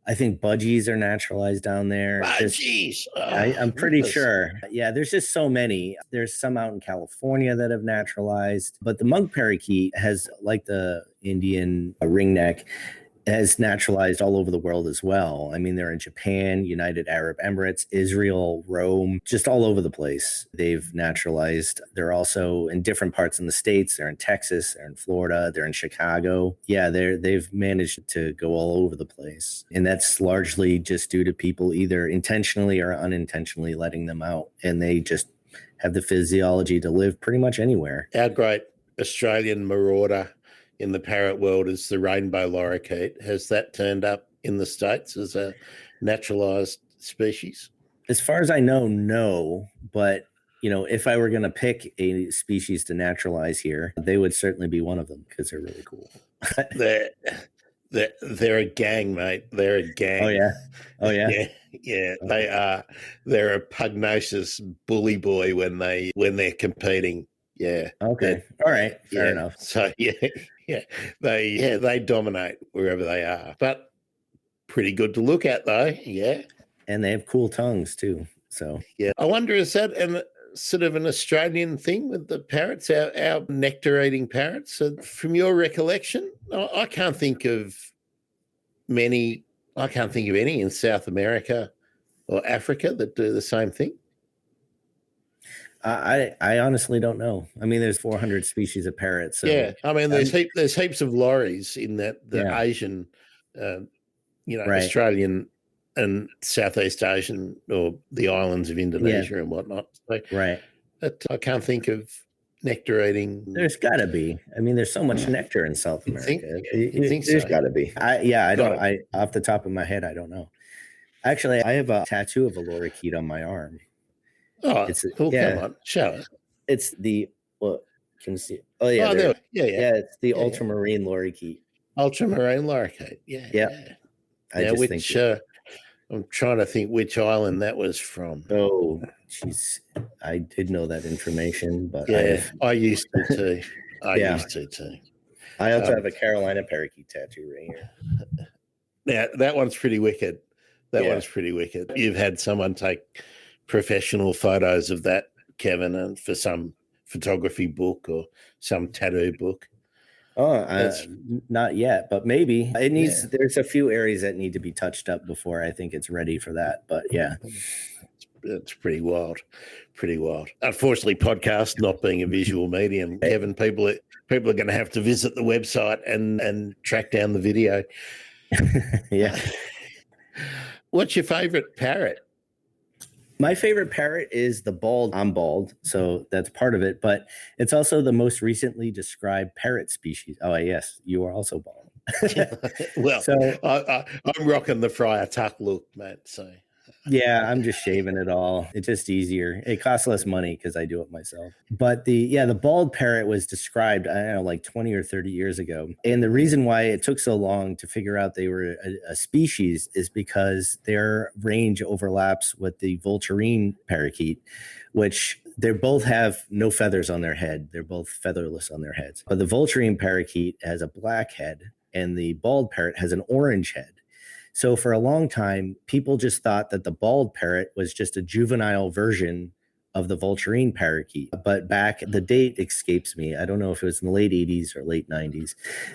I think budgies are naturalized down there. Budgies. I'm pretty sure. Yeah, there's just so many. There's some out in California that have naturalized, but the monk parakeet has, like the Indian ringneck, has naturalized all over the world as well. I mean, they're in Japan, United Arab Emirates, Israel, Rome, just all over the place. They've naturalized. They're also in different parts in the States. They're in Texas, they're in Florida, they're in Chicago. Yeah, they've managed to go all over the place. And that's largely just due to people either intentionally or unintentionally letting them out. And they just have the physiology to live pretty much anywhere. Our great Australian marauder in the parrot world is the rainbow lorikeet. Has that turned up in the States as a naturalized species? As far as I know, no. But, if I were going to pick a species to naturalize here, they would certainly be one of them because they're really cool. They're a gang, mate. They're a gang. Oh, yeah. Oh, yeah. Yeah. They are. They're a pugnacious bully boy when they're competing. Yeah. Okay. All right. Fair enough. So they dominate wherever they are. But pretty good to look at, though. Yeah. And they have cool tongues too. So yeah. I wonder, is that sort of an Australian thing with the parrots, our nectar-eating parrots? So from your recollection, I can't think of many. I can't think of any in South America or Africa that do the same thing. I honestly don't know. I mean, there's 400 species of parrots. So, yeah, I mean, there's heaps of lorries in the Asian, right. Australian and Southeast Asian or the islands of Indonesia and whatnot. So, right. But I can't think of nectar eating. There's got to be. I mean, there's so much nectar in South America. You think there's so? got to be. I don't. I off the top of my head, I don't know. Actually, I have a tattoo of a lorikeet on my arm. Oh, it's cool. Come on, show it. It's the can you see it? Oh yeah, yeah. It's the ultramarine lorikeet. Ultramarine lorikeet. Yeah. I'm trying to think which island that was from. Oh, jeez, I did know that information, but I used to too. Used to too. I also have a Carolina Parakeet tattoo right here. Now that one's pretty wicked. One's pretty wicked. You've had someone take professional photos of that, Kevin, and for some photography book or some tattoo book. Not yet, but maybe it needs. There's a few areas that need to be touched up before I think it's ready for that. But yeah, it's pretty wild. Unfortunately, podcast not being a visual medium, Kevin, people are going to have to visit the website and track down the video. Yeah. What's your favorite parrot? My favorite parrot is the bald. I'm bald, so that's part of it. But it's also the most recently described parrot species. Oh, yes, you are also bald. Well, so, I'm rocking the Friar Tuck look, mate. So yeah, I'm just shaving it all. It's just easier. It costs less money because I do it myself. But the bald parrot was described, I don't know, like 20 or 30 years ago. And the reason why it took so long to figure out they were a species is because their range overlaps with the vulturine parakeet, which they both have no feathers on their head. They're both featherless on their heads. But the vulturine parakeet has a black head and the bald parrot has an orange head. So for a long time, people just thought that the bald parrot was just a juvenile version of the vulturine parakeet. But the date escapes me. I don't know if it was in the late 80s or late 90s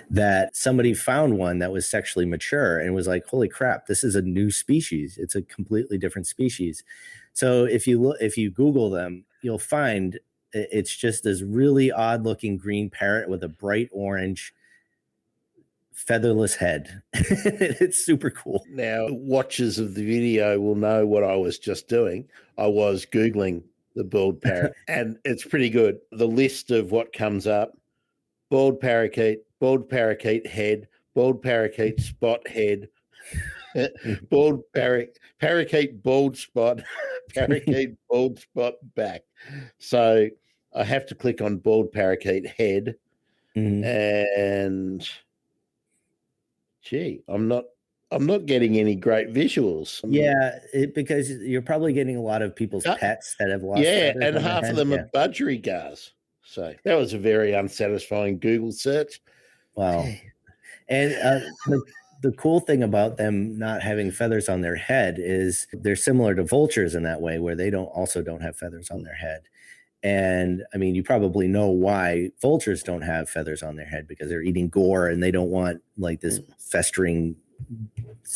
that somebody found one that was sexually mature and was like, holy crap, this is a new species. It's a completely different species. So if you Google them, you'll find it's just this really odd looking green parrot with a bright orange featherless head. It's super cool. Now, watchers of the video will know what I was just doing. I was Googling the bald parrot, and it's pretty good. The list of what comes up: bald parakeet head, bald parakeet spot head, bald parakeet bald spot, parakeet bald spot back. So I have to click on bald parakeet head, and gee, I'm not getting any great visuals. Yeah, because you're probably getting a lot of people's pets that have lost. Yeah, and half of them are budgerigars. So that was a very unsatisfying Google search. Wow. And the cool thing about them not having feathers on their head is they're similar to vultures in that way, where they don't have feathers on their head. And I mean, you probably know why vultures don't have feathers on their head, because they're eating gore and they don't want like this festering.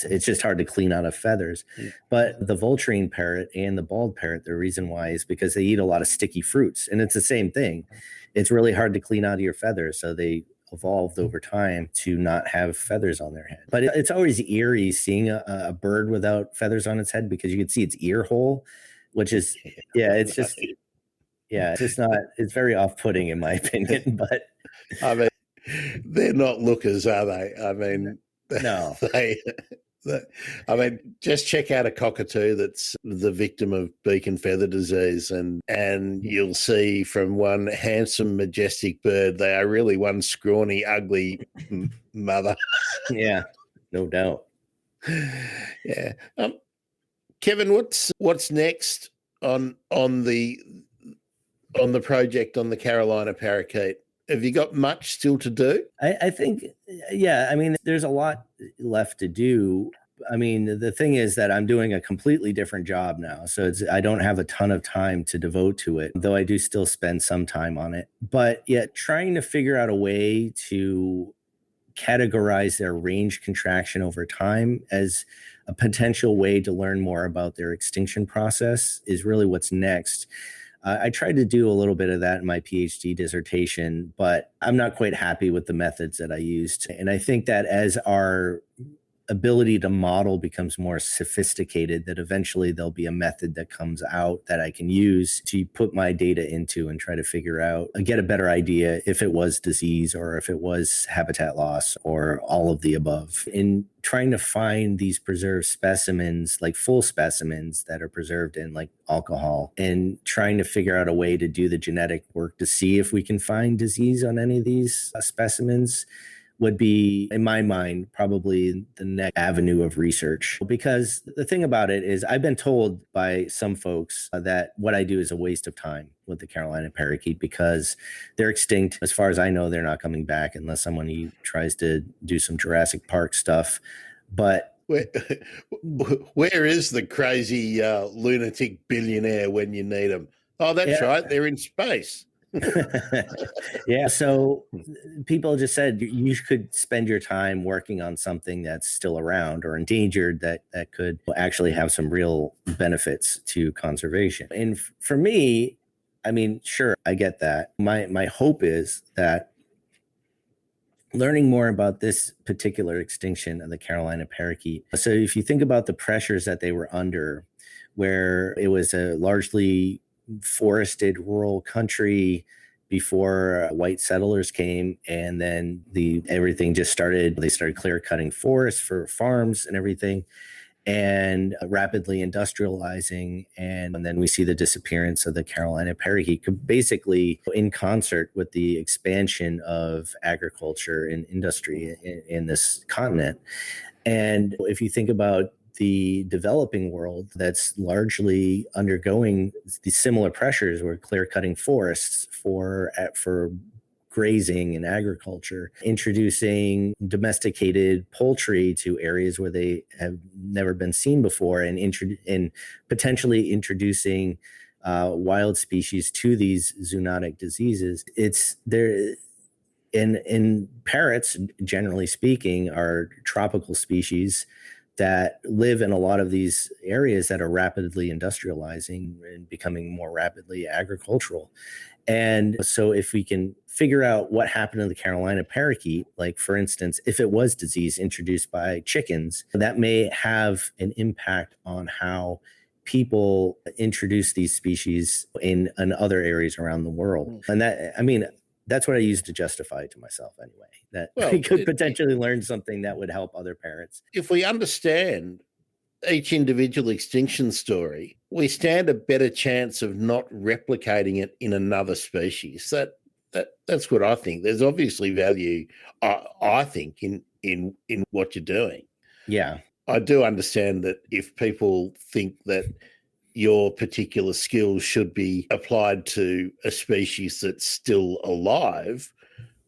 It's just hard to clean out of feathers. But the vulturine parrot and the bald parrot, the reason why is because they eat a lot of sticky fruits, and it's the same thing. It's really hard to clean out of your feathers. So they evolved over time to not have feathers on their head. But it's always eerie seeing a bird without feathers on its head, because you can see its ear hole, which is, it's just, it's just not, it's very off-putting in my opinion. But I mean, they're not lookers, are they? I mean, no. I mean, just check out a cockatoo that's the victim of beak and feather disease, and you'll see from one handsome, majestic bird, they are really one scrawny, ugly mother. Yeah, no doubt. Yeah. Kevin, what's next on the project on the Carolina Parakeet? Have you got much still to do? I think, I mean, there's a lot left to do. I mean, the thing is that I'm doing a completely different job now. So I don't have a ton of time to devote to it, though I do still spend some time on it. But yet trying to figure out a way to categorize their range contraction over time as a potential way to learn more about their extinction process is really what's next. I tried to do a little bit of that in my PhD dissertation, but I'm not quite happy with the methods that I used. And I think that as our ability to model becomes more sophisticated, that eventually there'll be a method that comes out that I can use to put my data into and try to figure out, get a better idea if it was disease or if it was habitat loss or all of the above. In trying to find these preserved specimens, like full specimens that are preserved in like alcohol, and trying to figure out a way to do the genetic work to see if we can find disease on any of these specimens would be, in my mind, probably the next avenue of research. Because the thing about it is I've been told by some folks that what I do is a waste of time with the Carolina parakeet because they're extinct. As far as I know, they're not coming back unless someone tries to do some Jurassic Park stuff. But where is the crazy lunatic billionaire when you need them? Oh, that's right. They're in space. Yeah. So people just said you could spend your time working on something that's still around or endangered that could actually have some real benefits to conservation. And for me, I mean, sure, I get that. My hope is that learning more about this particular extinction of the Carolina parakeet. So if you think about the pressures that they were under, where it was a largely forested rural country before white settlers came, and then everything just started. They started clear cutting forests for farms and everything, and rapidly industrializing, and then we see the disappearance of the Carolina parakeet, basically in concert with the expansion of agriculture and industry in this continent. And if you think about the developing world that's largely undergoing the similar pressures, where clear cutting forests for grazing and agriculture, introducing domesticated poultry to areas where they have never been seen before, and potentially introducing wild species to these zoonotic diseases. It's there. And parrots, generally speaking, are tropical species that live in a lot of these areas that are rapidly industrializing and becoming more rapidly agricultural. And so if we can figure out what happened to the Carolina parakeet, like for instance, if it was disease introduced by chickens, that may have an impact on how people introduce these species in other areas around the world. And that, I mean, that's what I use to justify to myself anyway, that we could potentially learn something that would help other parents. If we understand each individual extinction story, we stand a better chance of not replicating it in another species. That's what I think. There's obviously value, I think, in what you're doing. Yeah. I do understand that if people think that your particular skills should be applied to a species that's still alive,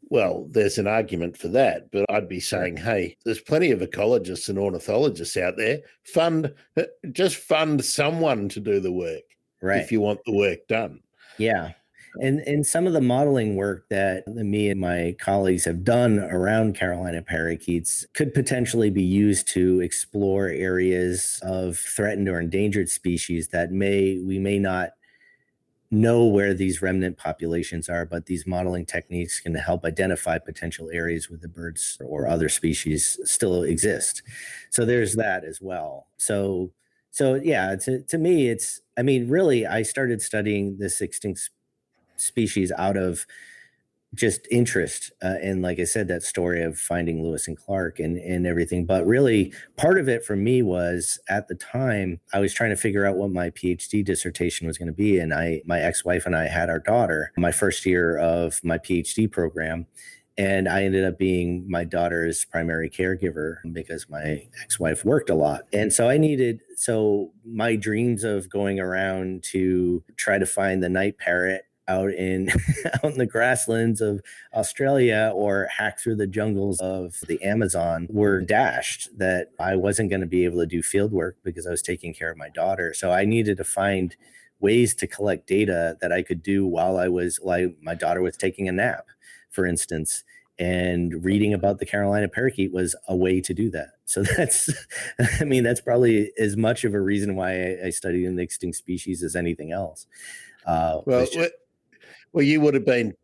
well, there's an argument for that. But I'd be saying, hey, there's plenty of ecologists and ornithologists out there. Just fund someone to do the work, right, if you want the work done. Yeah. And some of the modeling work that me and my colleagues have done around Carolina parakeets could potentially be used to explore areas of threatened or endangered species that we may not know where these remnant populations are, but these modeling techniques can help identify potential areas where the birds or other species still exist. So there's that as well. So yeah, to me, really, I started studying this extinct species out of just interest, and like I said, that story of finding Lewis and Clark and everything. But really, part of it for me was, at the time I was trying to figure out what my PhD dissertation was going to be, and my ex-wife and I had our daughter my first year of my PhD program, and I ended up being my daughter's primary caregiver because my ex-wife worked a lot. And so my dreams of going around to try to find the night parrot out in out in the grasslands of Australia or hack through the jungles of the Amazon were dashed, that I wasn't going to be able to do field work because I was taking care of my daughter. So I needed to find ways to collect data that I could do while my daughter was taking a nap, for instance. And reading about the Carolina parakeet was a way to do that. So that's probably as much of a reason why I studied an extinct species as anything else. Well, you would have been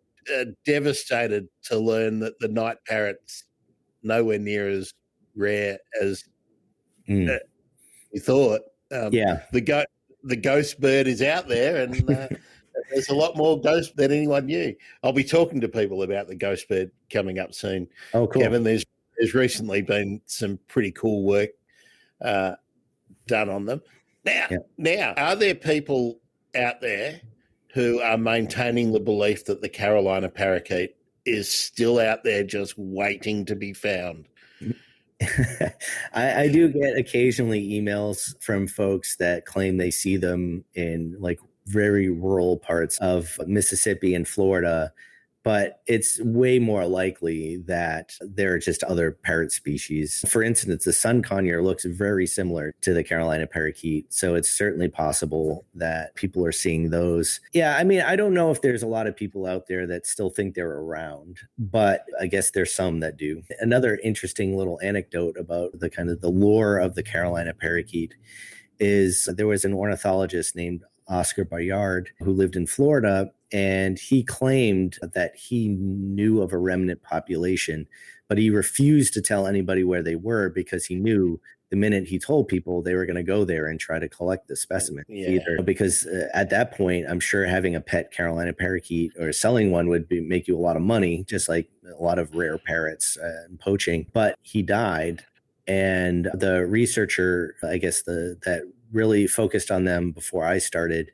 devastated to learn that the night parrot's nowhere near as rare as you thought. The ghost bird is out there, and there's a lot more ghost than anyone knew. I'll be talking to people about the ghost bird coming up soon. Oh, cool. Kevin, there's recently been some pretty cool work done on them. Now, are there people out there who are maintaining the belief that the Carolina parakeet is still out there just waiting to be found? I do get occasionally emails from folks that claim they see them in like very rural parts of Mississippi and Florida, but it's way more likely that there are just other parrot species. For instance, the sun conure looks very similar to the Carolina parakeet, so it's certainly possible that people are seeing those. Yeah, I mean, I don't know if there's a lot of people out there that still think they're around, but I guess there's some that do. Another interesting little anecdote about the kind of the lore of the Carolina parakeet is there was an ornithologist named Oscar Bayard who lived in Florida, and he claimed that he knew of a remnant population, but he refused to tell anybody where they were because he knew the minute he told people, they were going to go there and try to collect the specimen. Because at that point, I'm sure having a pet Carolina parakeet or selling one would make you a lot of money, just like a lot of rare parrots and poaching. But he died, and the researcher, I guess that really focused on them before I started,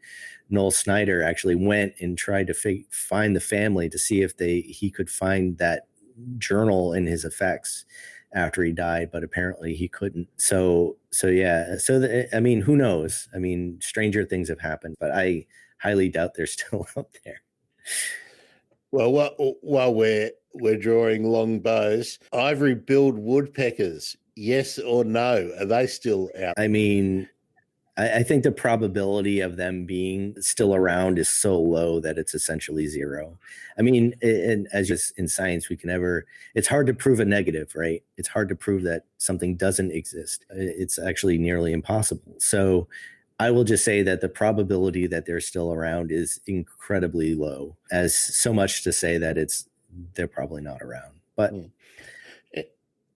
Noel Snyder, actually went and tried to find the family to see if he could find that journal in his effects after he died, but apparently he couldn't. So yeah. I mean, who knows? I mean, stranger things have happened, but I highly doubt they're still out there. Well, while we're drawing long bows, ivory-billed woodpeckers, yes or no? Are they still out? I mean, I think the probability of them being still around is so low that it's essentially zero. I mean, and as just in science, it's hard to prove a negative, right? It's hard to prove that something doesn't exist. It's actually nearly impossible. So I will just say that the probability that they're still around is incredibly low, as so much to say that they're probably not around. But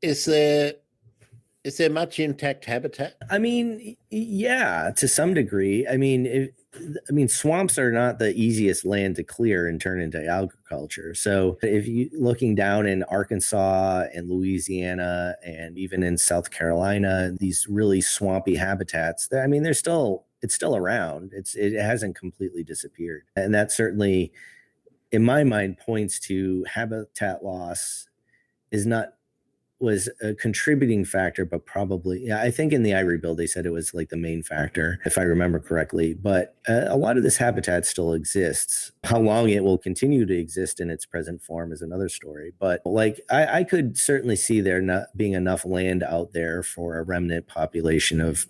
is there much intact habitat? I mean, yeah, to some degree. I mean, swamps are not the easiest land to clear and turn into agriculture. So if you looking down in Arkansas and Louisiana and even in South Carolina, these really swampy habitats, it's still around. It hasn't completely disappeared. And that certainly, in my mind, points to habitat loss was a contributing factor, but probably, I think in the Ivory Bill, they said it was like the main factor, if I remember correctly. But a lot of this habitat still exists. How long it will continue to exist in its present form is another story. But I could certainly see there not being enough land out there for a remnant population of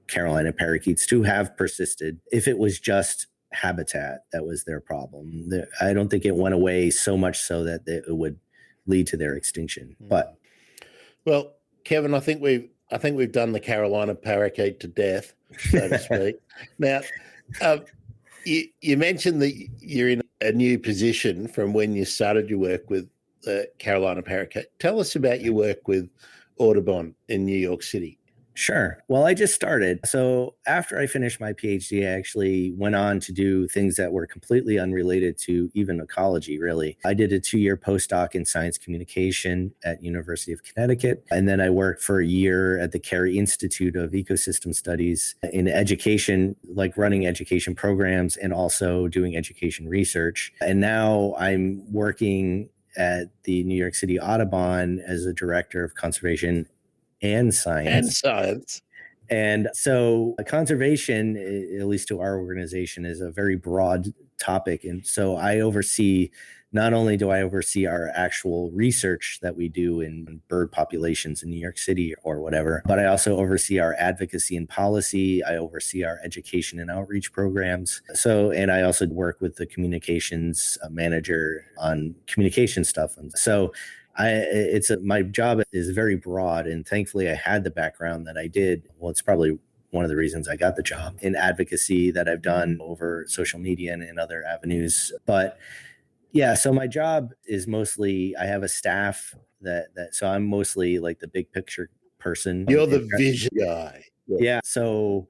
Carolina parakeets to have persisted if it was just habitat that was their problem. I don't think it went away so much so that it would lead to their extinction. But well, Kevin, I think we've done the Carolina parakeet to death, so to speak. Now, you mentioned that you're in a new position from when you started your work with the Carolina Parakeet. Tell us about your work with Audubon in New York City. Sure. Well, I just started. So after I finished my PhD, I actually went on to do things that were completely unrelated to even ecology, really. I did a 2-year postdoc in science communication at University of Connecticut. And then I worked for a year at the Carey Institute of Ecosystem Studies in education, like running education programs and also doing education research. And now I'm working at the New York City Audubon as a director of conservation and science. And so conservation, at least to our organization, is a very broad topic. And so not only do I oversee our actual research that we do in bird populations in New York City or whatever, but I also oversee our advocacy and policy. I oversee our education and outreach programs. And I also work with the communications manager on communication stuff. And so my job is very broad, and thankfully I had the background that I did. Well, it's probably one of the reasons I got the job in advocacy that I've done over social media and in other avenues. But yeah, so my job is mostly, I have a staff so I'm mostly like the big picture person. You're the vision guy. Yeah. So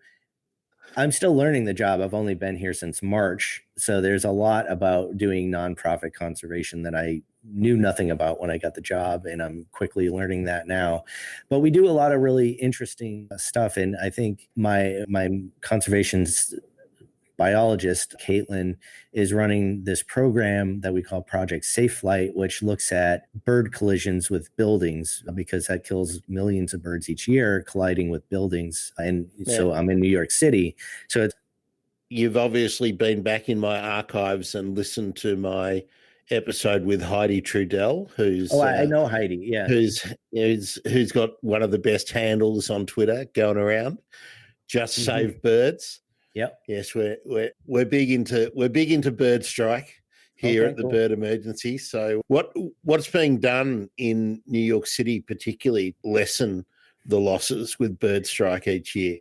I'm still learning the job. I've only been here since March. So there's a lot about doing nonprofit conservation that I knew nothing about when I got the job, and I'm quickly learning that now. But we do a lot of really interesting stuff. And I think my conservation biologist, Caitlin, is running this program that we call Project Safe Flight, which looks at bird collisions with buildings, because that kills millions of birds each year colliding with buildings. And so I'm in New York City. So you've obviously been back in my archives and listened to my episode with Heidi Trudell, who's I know Heidi, yeah, who's got one of the best handles on Twitter going around. Just Save Birds. Yep. Yes, we're big into bird strike here at the Bird Emergency. So what's being done in New York City particularly lessen the losses with bird strike each year?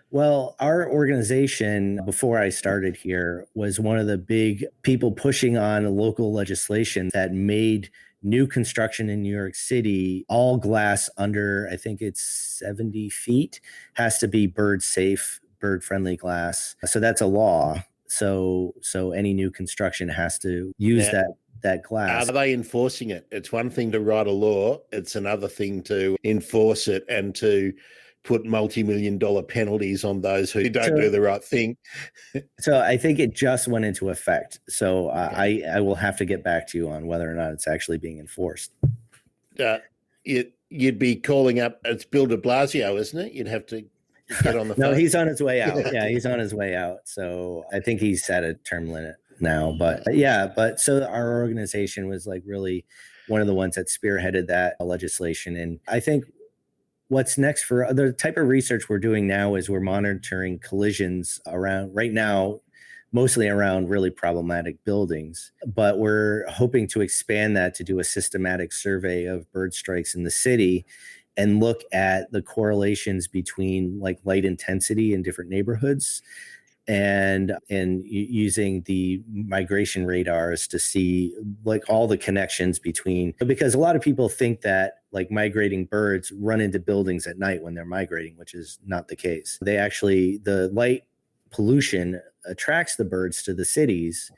Well, our organization, before I started here, was one of the big people pushing on local legislation that made new construction in New York City all glass under, I think it's 70 feet, has to be bird safe, bird friendly glass. So that's a law. So any new construction has to use that glass. Are they enforcing it? It's one thing to write a law. It's another thing to enforce it and to put multi-million-dollar penalties on those who don't do the right thing. So I think it just went into effect. So I will have to get back to you on whether or not it's actually being enforced. You'd be calling up, it's Bill de Blasio, isn't it? You'd have to get on the phone. No, he's on his way out. Yeah, he's on his way out. So I think he's at a term limit now. But so our organization was like really one of the ones that spearheaded that legislation. And I think what's next for the type of research we're doing now is we're monitoring collisions around right now, mostly around really problematic buildings. But we're hoping to expand that to do a systematic survey of bird strikes in the city and look at the correlations between like light intensity in different neighborhoods and using the migration radars to see like all the connections between, because a lot of people think that like migrating birds run into buildings at night when they're migrating, which is not the case. The light pollution attracts the birds to the cities.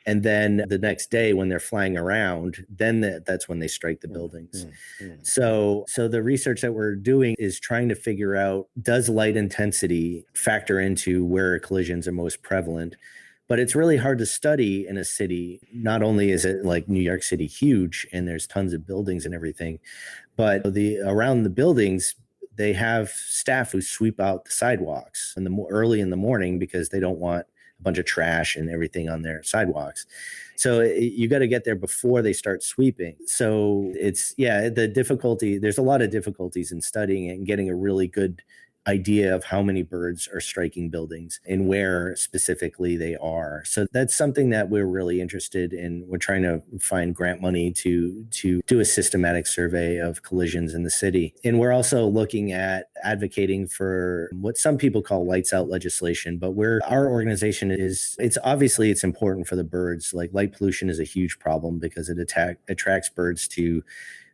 And then the next day when they're flying around, then that's when they strike the buildings. So the research that we're doing is trying to figure out, does light intensity factor into where collisions are most prevalent? But it's really hard to study in a city. Not only is it like New York City huge and there's tons of buildings and everything, but around the buildings, they have staff who sweep out the sidewalks early in the morning because they don't want a bunch of trash and everything on their sidewalks. So you got to get there before they start sweeping. So there's a lot of difficulties in studying it and getting a really good idea of how many birds are striking buildings and where specifically they are. So that's something that we're really interested in. We're trying to find grant money to do a systematic survey of collisions in the city. And we're also looking at advocating for what some people call lights out legislation, but our organization it's important for the birds. Like light pollution is a huge problem because it attracts birds to,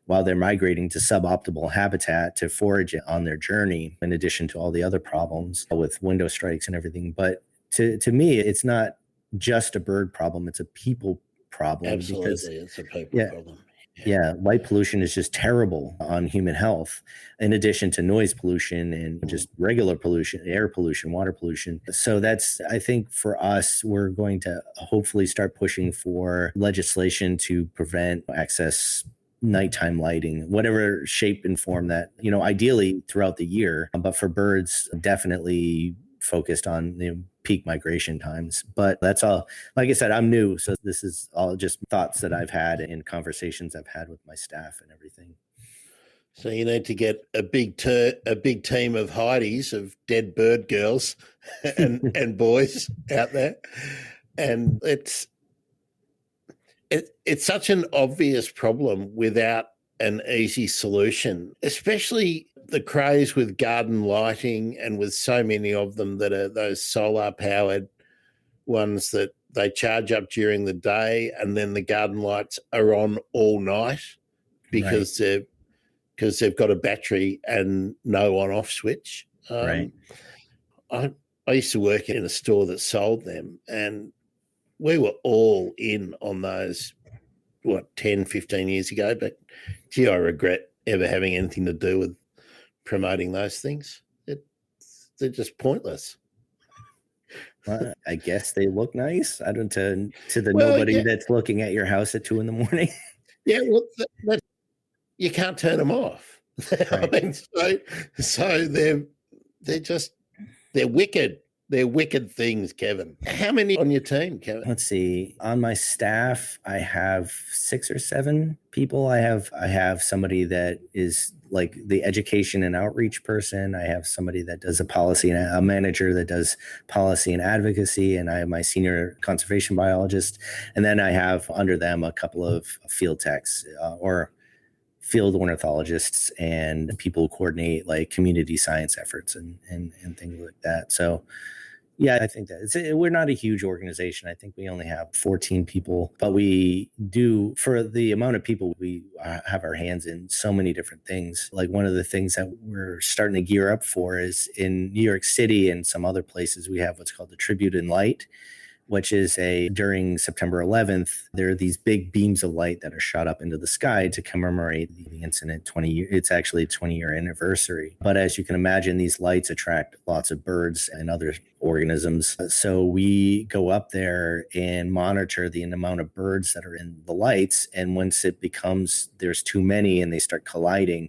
while they're migrating, to suboptimal habitat to forage on their journey, in addition to all the other problems with window strikes and everything. But to me, it's not just a bird problem, it's a people problem. Absolutely, it's a people problem. Yeah, light pollution is just terrible on human health, in addition to noise pollution and just regular pollution, air pollution, water pollution. So I think for us, we're going to hopefully start pushing for legislation to prevent excess nighttime lighting, whatever shape and form that, ideally throughout the year, but for birds, definitely focused on the peak migration times. But that's all. Like I said, I'm new, so this is all just thoughts that I've had and conversations I've had with my staff and everything. So you need to get a big team of Heidi's, of dead bird girls and boys out there, and it's such an obvious problem without an easy solution, especially the craze with garden lighting and with so many of them that are those solar powered ones that they charge up during the day and then the garden lights are on all night because they've got a battery and no on off switch. Right. I used to work in a store that sold them, and we were all in on those, 10, 15 years ago. But gee, I regret ever having anything to do with promoting those things. They're just pointless. Well, I guess they look nice. I don't to the nobody that's looking at your house at 2 a.m. Yeah, well, you can't turn them off. Right. I mean, so they're wicked. They're wicked things, Kevin. How many on your team, Kevin? Let's see. On my staff, I have 6 or 7 people. I have somebody that is like the education and outreach person. I have somebody that does a manager that does policy and advocacy, and I have my senior conservation biologist. And then I have under them a couple of field techs or field ornithologists and people who coordinate like community science efforts and things like that. So yeah, I think that we're not a huge organization. I think we only have 14 people, but we do, for the amount of people, we have our hands in so many different things. Like one of the things that we're starting to gear up for is in New York City and some other places, we have what's called the Tribute in Light, which is during September 11th, there are these big beams of light that are shot up into the sky to commemorate the incident. It's actually a 20-year anniversary. But as you can imagine, these lights attract lots of birds and other organisms. So we go up there and monitor the amount of birds that are in the lights. And once it becomes there's too many and they start colliding,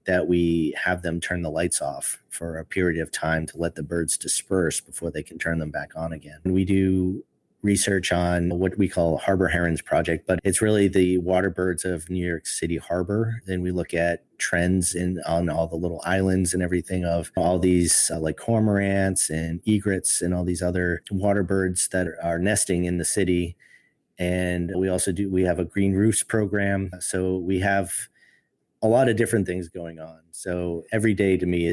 that we have them turn the lights off for a period of time to let the birds disperse before they can turn them back on again. And we do research on what we call Harbor Herons Project, but it's really the water birds of New York City Harbor. Then we look at trends on all the little islands and everything of all these like cormorants and egrets and all these other water birds that are nesting in the city. And we have a green roofs program. So we have a lot of different things going on. So every day to me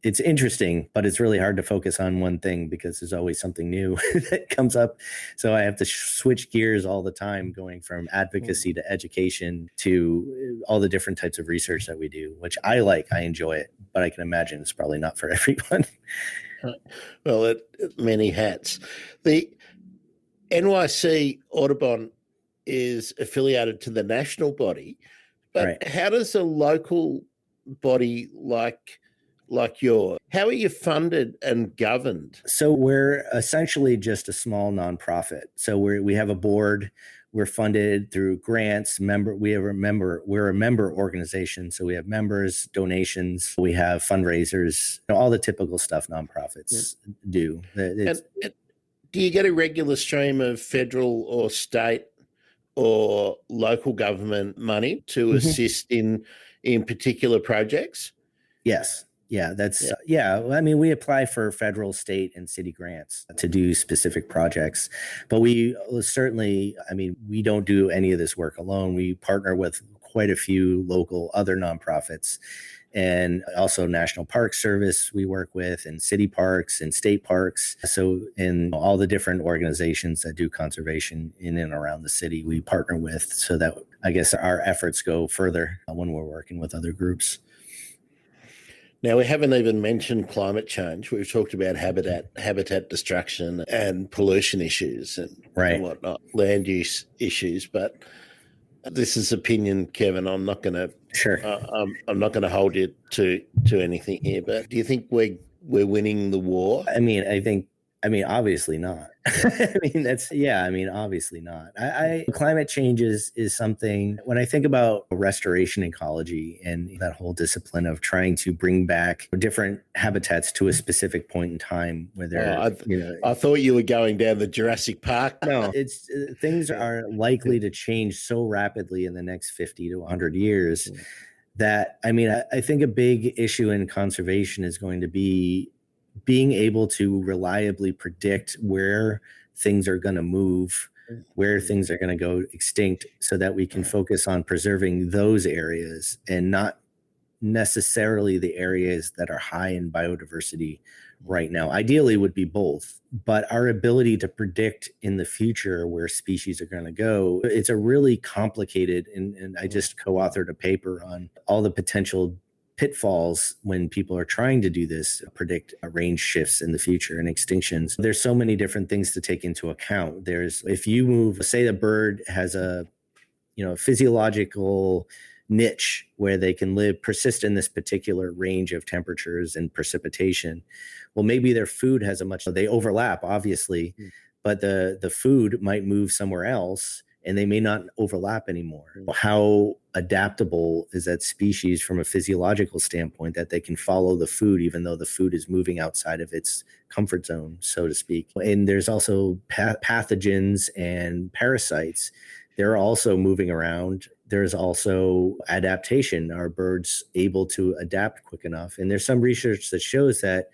it's interesting, but it's really hard to focus on one thing because there's always something new that comes up. So I have to switch gears all the time, going from advocacy to education to all the different types of research that we do, which I enjoy it, but I can imagine it's probably not for everyone. Well, many hats. The NYC Audubon is affiliated to the national body, but right. How does a local body like yours, how are you funded and governed? So we're essentially just a small nonprofit. So we have a board. We're funded through grants. We're a member organization. So we have members, donations, we have fundraisers, all the typical stuff nonprofits do. Do you get a regular stream of federal or state or local government money to assist in particular projects? Yes. I mean, we apply for federal, state, and city grants to do specific projects, but we certainly, I mean, we don't do any of this work alone. We partner with quite a few local other nonprofits, and also National Park Service we work with, and city parks and state parks. So in all the different organizations that do conservation in and around the city, we partner with, so that I guess our efforts go further when we're working with other groups. Now, we haven't even mentioned climate change. We've talked about habitat destruction and pollution issues and whatnot, land use issues. But this is opinion, Kevin. I'm not going to I'm not going to hold you to anything here. But do you think we're winning the war? I mean, obviously not. Obviously not. Climate change is something, when I think about restoration ecology and that whole discipline of trying to bring back different habitats to a specific point in time where they're, I thought you were going down the Jurassic Park. No, it's things are likely to change so rapidly in the next 50 to 100 years that, I think a big issue in conservation is going to be being able to reliably predict where things are going to move, where things are going to go extinct, so that we can focus on preserving those areas and not necessarily the areas that are high in biodiversity right now. Ideally would be both, but our ability to predict in the future where species are going to go, it's a really complicated, and I just co-authored a paper on all the potential pitfalls when people are trying to do this, predict range shifts in the future and extinctions. There's so many different things to take into account. If you move, say the bird has a physiological niche where they can persist in this particular range of temperatures and precipitation. Well, maybe their food they overlap, obviously, but the food might move somewhere else and they may not overlap anymore. How adaptable is that species from a physiological standpoint that they can follow the food even though the food is moving outside of its comfort zone, so to speak? And there's also pathogens and parasites. They're also moving around. There's also adaptation. Are birds able to adapt quick enough? And there's some research that shows that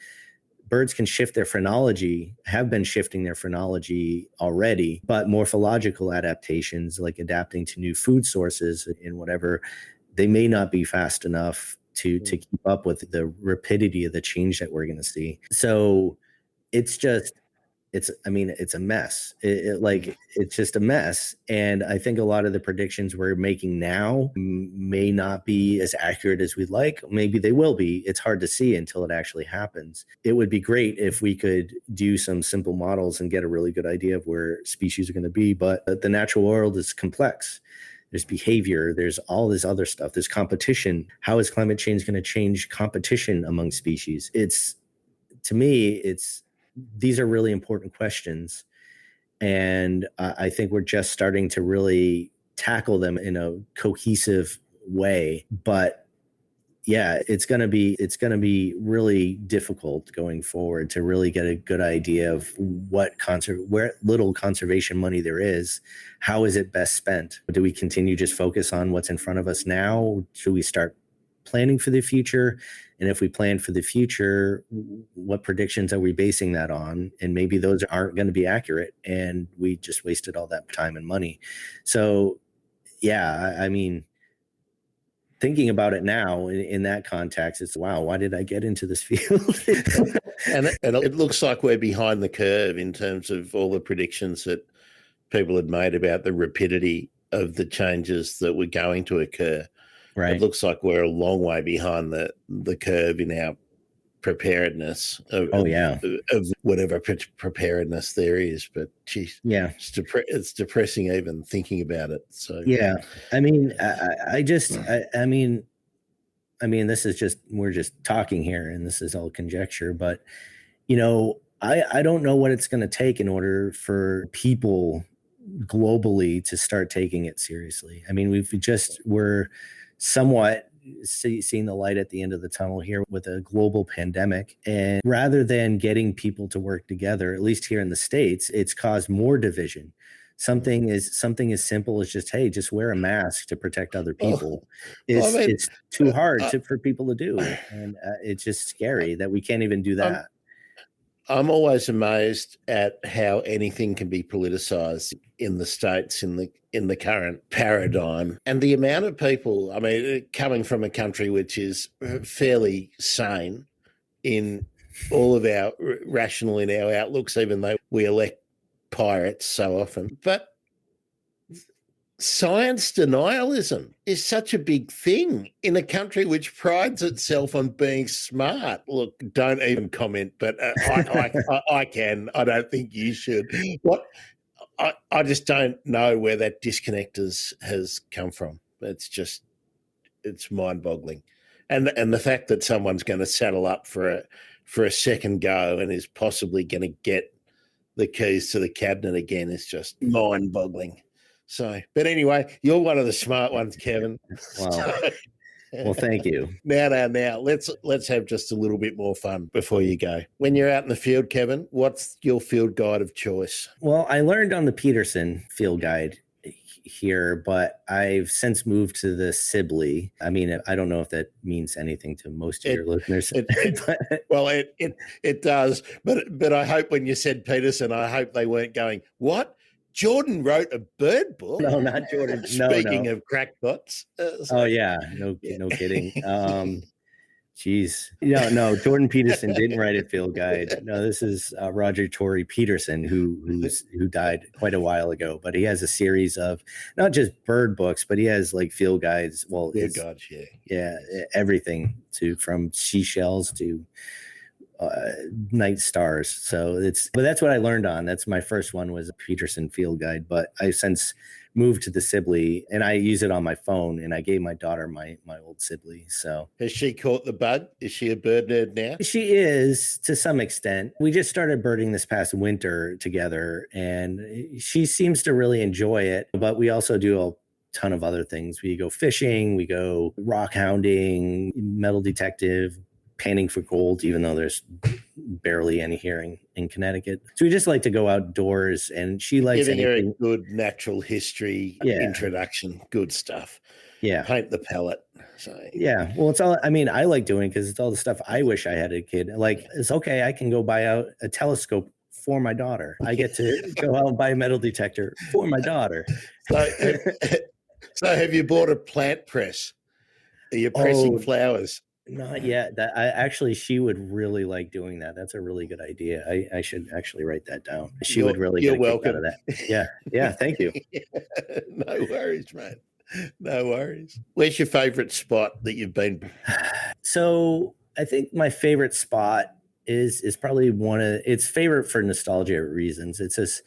birds can shift their phrenology, have been shifting their phrenology already, but morphological adaptations, like adapting to new food sources and whatever, they may not be fast enough to keep up with the rapidity of the change that we're going to see. So it's a mess. It's just a mess. And I think a lot of the predictions we're making now may not be as accurate as we'd like. Maybe they will be. It's hard to see until it actually happens. It would be great if we could do some simple models and get a really good idea of where species are going to be. But the natural world is complex. There's behavior. There's all this other stuff. There's competition. How is climate change going to change competition among species? To me, these are really important questions. And I think we're just starting to really tackle them in a cohesive way. But yeah, it's going to be really difficult going forward to really get a good idea of where little conservation money there is. How is it best spent? Do we continue just focus on what's in front of us now? Should we start planning for the future? And if we plan for the future, what predictions are we basing that on? And maybe those aren't going to be accurate and we just wasted all that time and money. So yeah, thinking about it now in that context, it's, wow, why did I get into this field? and it looks like we're behind the curve in terms of all the predictions that people had made about the rapidity of the changes that were going to occur. Right. It looks like we're a long way behind the curve in our preparedness of whatever preparedness there is. But geez, yeah, it's depressing even thinking about it. So yeah, this is just, we're just talking here and this is all conjecture, but I don't know what it's going to take in order for people globally to start taking it seriously. We're somewhat seeing the light at the end of the tunnel here with a global pandemic. And rather than getting people to work together, at least here in the States, it's caused more division. something as simple as just, hey, just wear a mask to protect other people. I mean, It's too hard for people to do, and it's just scary that we can't even do that. I'm always amazed at how anything can be politicized in the States in the current paradigm, and the amount of people. I mean, coming from a country which is fairly sane in all of our rational in our outlooks, even though we elect pirates so often, but science denialism is such a big thing in a country which prides itself on being smart. Look, don't even comment, but I can. I don't think you should. What I just don't know where that disconnect has come from. It's mind-boggling, and the fact that someone's going to saddle up for a second go and is possibly going to get the keys to the cabinet again is just mind-boggling. So, but anyway, you're one of the smart ones, Kevin. Wow. Well, thank you. Now, let's have just a little bit more fun before you go. When you're out in the field, Kevin, what's your field guide of choice? Well, I learned on the Peterson field guide here, but I've since moved to the Sibley. I mean, I don't know if that means anything to most of your listeners. Well, it does, but I hope when you said Peterson, I hope they weren't going, what? Jordan wrote a bird book? No, not Jordan. Speaking of crackpots. Oh, yeah. No kidding. Geez. No, Jordan Peterson didn't write a field guide. No, this is Roger Torrey Peterson, who died quite a while ago. But he has a series of not just bird books, but he has like field guides. Well, everything from seashells to night stars. So but that's what I learned on. That's my first one, was a Peterson field guide. But I since moved to the Sibley, and I use it on my phone, and I gave my daughter my old Sibley. So has she caught the bug? Is she a bird nerd now? She is, to some extent. We just started birding this past winter together, and she seems to really enjoy it. But we also do a ton of other things. We go fishing, we go rock hounding, metal detective, panning for gold, even though there's barely any here in Connecticut. So we just like to go outdoors, and she likes giving her a good natural history introduction. Good stuff. Yeah. Paint the palette. So yeah. Well, it's all, I mean, I like doing, because it's all the stuff I wish I had a kid. Like, it's okay. I can go buy out a telescope for my daughter. I get to go out and buy a metal detector for my daughter. So have you bought a plant press? Are you pressing flowers? Not yet. She would really like doing that. That's a really good idea. I should actually write that down. She would really get a kick out of that. Yeah. Thank you. No worries, mate. No worries. Where's your favorite spot that you've been? So I think my favorite spot is probably it's favorite for nostalgia reasons. It's this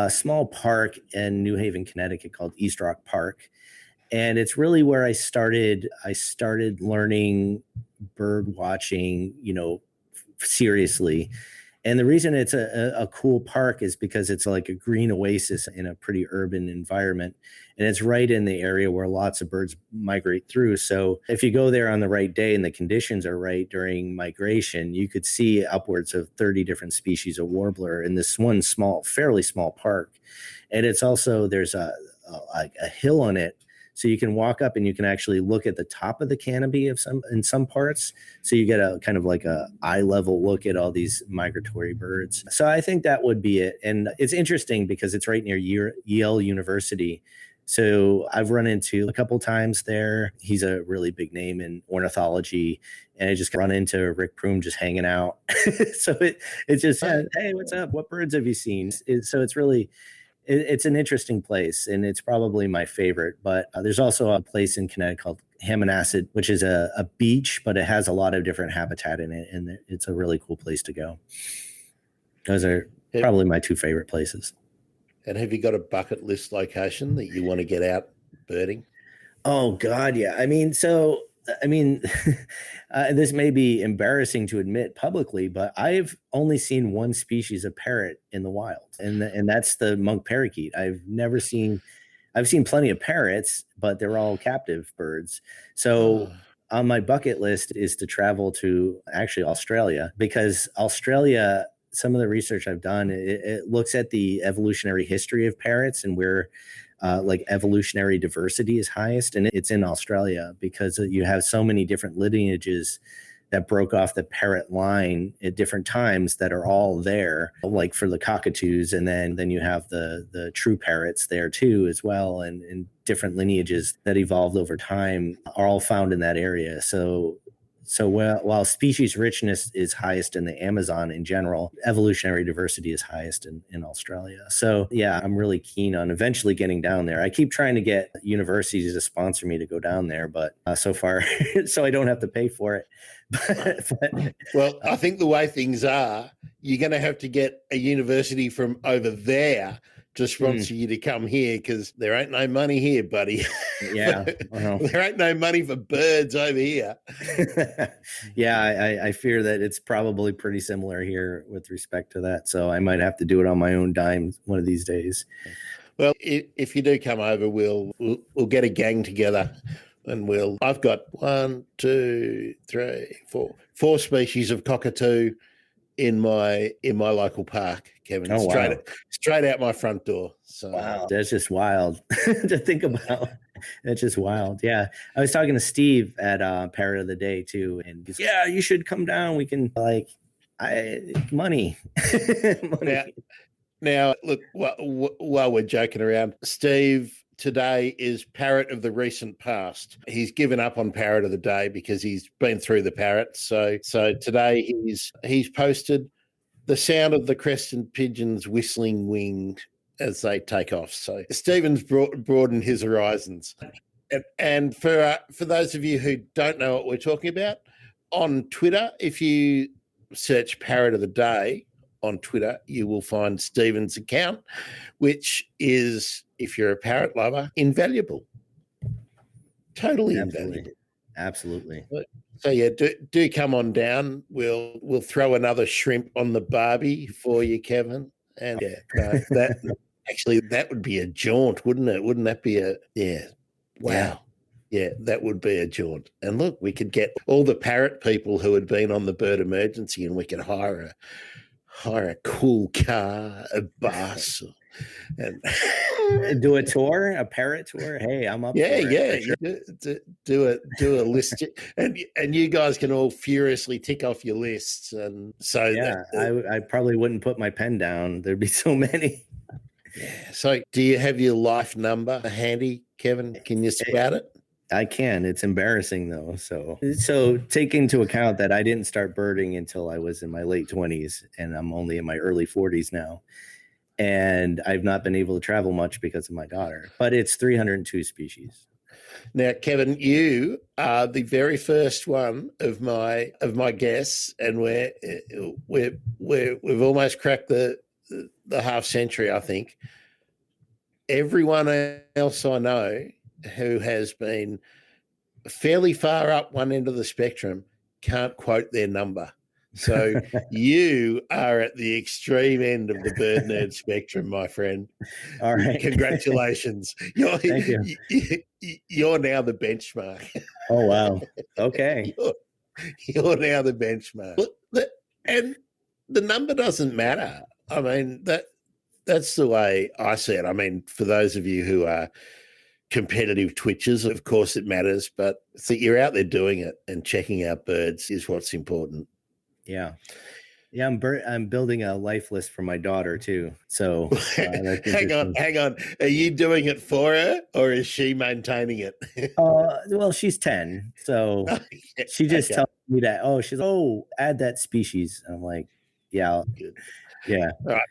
small park in New Haven, Connecticut called East Rock Park. And it's really where I started learning bird watching, seriously. And the reason it's a cool park is because it's like a green oasis in a pretty urban environment. And it's right in the area where lots of birds migrate through. So if you go there on the right day and the conditions are right during migration, you could see upwards of 30 different species of warbler in this one fairly small park. And it's also, there's a hill on it. So you can walk up and you can actually look at the top of the canopy in some parts. So you get a kind of like a eye level look at all these migratory birds. So I think that would be it. And it's interesting because it's right near Yale University. So I've run into a couple times there. He's a really big name in ornithology. And I just run into Rick Proom just hanging out. So it's just, hey, what's up? What birds have you seen? So it's really... It's an interesting place, and it's probably my favorite. But there's also a place in Connecticut called Hammonasset, which is a beach, but it has a lot of different habitat in it, and it's a really cool place to go. Those are probably my two favorite places. And have you got a bucket list location that you want to get out birding? Oh, God, yeah. This may be embarrassing to admit publicly, but I've only seen one species of parrot in the wild, and that's the monk parakeet. I've seen plenty of parrots, but they're all captive birds. So on my bucket list is to travel to actually Australia, because Australia some of the research I've done, it looks at the evolutionary history of parrots and where like evolutionary diversity is highest, and it's in Australia because you have so many different lineages that broke off the parrot line at different times that are all there, like for the cockatoos, and then you have the true parrots there too as well, and different lineages that evolved over time are all found in that area. So while species richness is highest in the Amazon in general, evolutionary diversity is highest in Australia. So yeah, I'm really keen on eventually getting down there. I keep trying to get universities to sponsor me to go down there, but so far, so I don't have to pay for it. Well, I think the way things are, you're going to have to get a university from over there to sponsor you to come here, because there ain't no money here, buddy. Yeah. Well, there ain't no money for birds over here. Yeah, I fear that it's probably pretty similar here with respect to that. So I might have to do it on my own dime one of these days. Well, if you do come over, we'll get a gang together, and I've got 1, 2, 3, 4 species of cockatoo in my local park, Kevin. Oh, wow. Straight out my front door. So wow, that's just wild to think about. That's just wild. Yeah, I was talking to Steve at Parrot of the Day too, and he's, yeah, you should come down. We can money. Money. Now, look, while we're joking around, Steve today is Parrot of the recent past. He's given up on Parrot of the Day because he's been through the parrots. So today he's posted the sound of the crested pigeons whistling wing as they take off. So Stephen's broadened his horizons. And for those of you who don't know what we're talking about, on Twitter, if you search Parrot of the Day on Twitter, you will find Stephen's account, which is, if you're a parrot lover, invaluable. Totally invaluable. Absolutely. So yeah, do come on down. We'll throw another shrimp on the barbie for you, Kevin. And yeah, that would be a jaunt, wouldn't it? Wouldn't that be wow. Yeah, that would be a jaunt. And look, we could get all the parrot people who had been on the bird emergency, and we could hire a cool car, a bus, and do a tour, a parrot tour. Hey, I'm up. Yeah. Sure. Do a list, and you guys can all furiously tick off your lists. And so yeah, I probably wouldn't put my pen down. There'd be so many. Yeah. So, do you have your life number handy, Kevin? Can you spout it? I can. It's embarrassing though. So take into account that I didn't start birding until I was in my late 20s, and I'm only in my early 40s now. And I've not been able to travel much because of my daughter, but it's 302 species. Now, Kevin, you are the very first one of my guests, and we've almost cracked the half century, I think. Everyone else I know who has been fairly far up one end of the spectrum can't quote their number. So you are at the extreme end of the bird nerd spectrum, my friend. All right. Congratulations. Thank you. You're now the benchmark. Oh, wow. Okay. You're now the benchmark. And the number doesn't matter. I mean, that's the way I see it. I mean, for those of you who are competitive twitchers, of course it matters, but you're out there doing it and checking out birds is what's important. Yeah. I'm building a life list for my daughter too. So hang on. Are you doing it for her, or is she maintaining it? Well, she's 10, so she just tells me that. Add that species. And I'm like, yeah, good. Yeah. All right.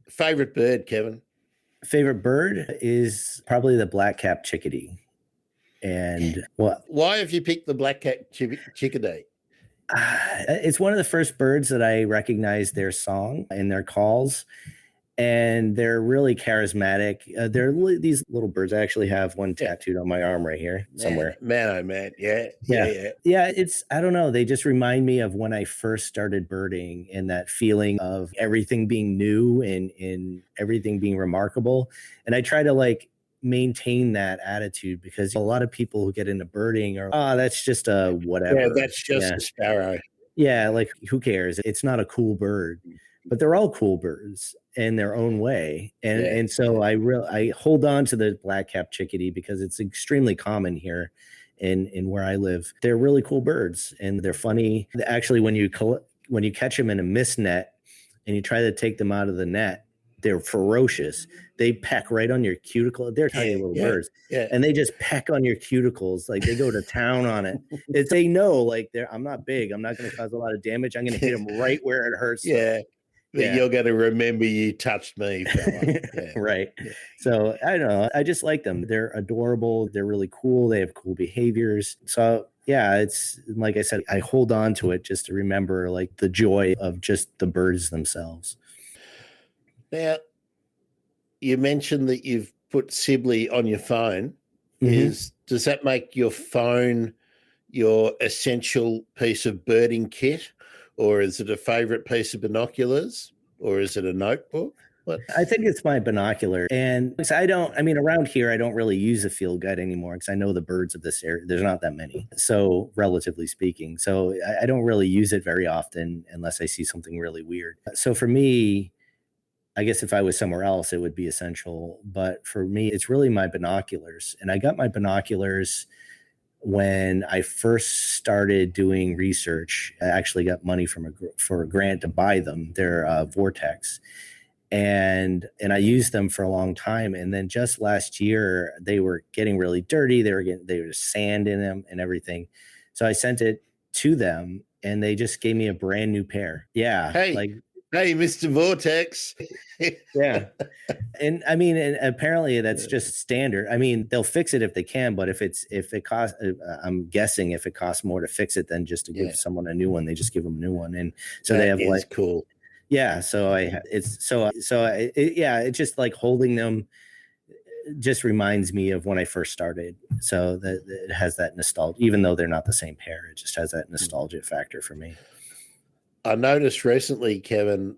Favorite bird, Kevin? Favorite bird is probably the black-capped chickadee. And why have you picked the black-capped chickadee? It's one of the first birds that I recognize their song and their calls, and they're really charismatic. They're these little birds. I actually have one tattooed on my arm right here somewhere. Man. Yeah. It's, I don't know. They just remind me of when I first started birding, and that feeling of everything being new and everything being remarkable. And I try to maintain that attitude, because a lot of people who get into birding are, that's just a whatever. Yeah, that's just a sparrow. Yeah, who cares? It's not a cool bird. but they're all cool birds in their own way. And Yeah. and so I hold on to the black-capped chickadee because it's extremely common here in where I live. They're really cool birds and they're funny. Actually, when you catch them in a mist net and you try to take them out of the net, they're ferocious. They peck right on your cuticle. They're tiny little birds, and they just peck on your cuticles. Like they go to town on it. They know, like, I'm not big. I'm not going to cause a lot of damage. I'm going to hit them right where it hurts. Yeah. But you're going to remember you touched me, fella. Yeah. Right. Yeah. So I don't know. I just like them. They're adorable. They're really cool. They have cool behaviors. So yeah, it's like I said, I hold on to it just to remember like the joy of just the birds themselves. Now, you mentioned that you've put Sibley on your phone. Does that make your phone your essential piece of birding kit, or is it a favorite piece of binoculars, or is it a notebook? What? I think it's my binocular. And around here, I don't really use a field guide anymore because I know the birds of this area. There's not that many. So relatively speaking, so I don't really use it very often unless I see something really weird. So for me, I guess if I was somewhere else, it would be essential. But for me, it's really my binoculars. And I got my binoculars when I first started doing research. I actually got money for a grant to buy them. They're Vortex. And I used them for a long time. And then just last year, they were getting really dirty. There was sand in them and everything. So I sent it to them and they just gave me a brand new pair. Yeah. Hey, Mr. Vortex. Yeah. And I mean, and apparently that's just standard. I mean, they'll fix it if they can, but if it costs, I'm guessing if it costs more to fix it than just to give someone a new one, they just give them a new one. And so they have cool. Yeah. So it's just like holding them just reminds me of when I first started. So that it has that nostalgia, even though they're not the same pair, it just has that nostalgia factor for me. I noticed recently, Kevin,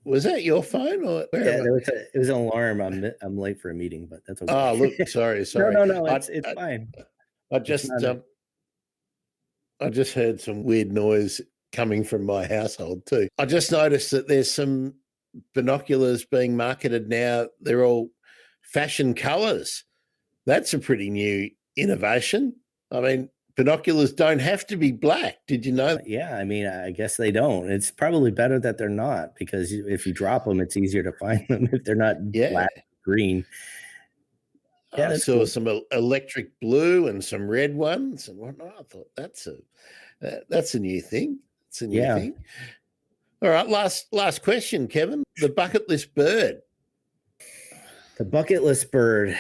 was that your phone or it was an alarm. I'm late for a meeting, but that's okay. Oh, look, sorry. No, it's fine. I just heard some weird noise coming from my household too. I just noticed that there's some binoculars being marketed now. They're all fashion colors. That's a pretty new innovation. I mean, binoculars don't have to be black. Did you know? Yeah, I mean, I guess they don't. It's probably better that they're not, because if you drop them, it's easier to find them if they're not black, green. Yeah, I saw some electric blue and some red ones and whatnot. I thought that's a new thing. It's a new thing. All right, last question, Kevin. The bucket list bird. The bucket list bird.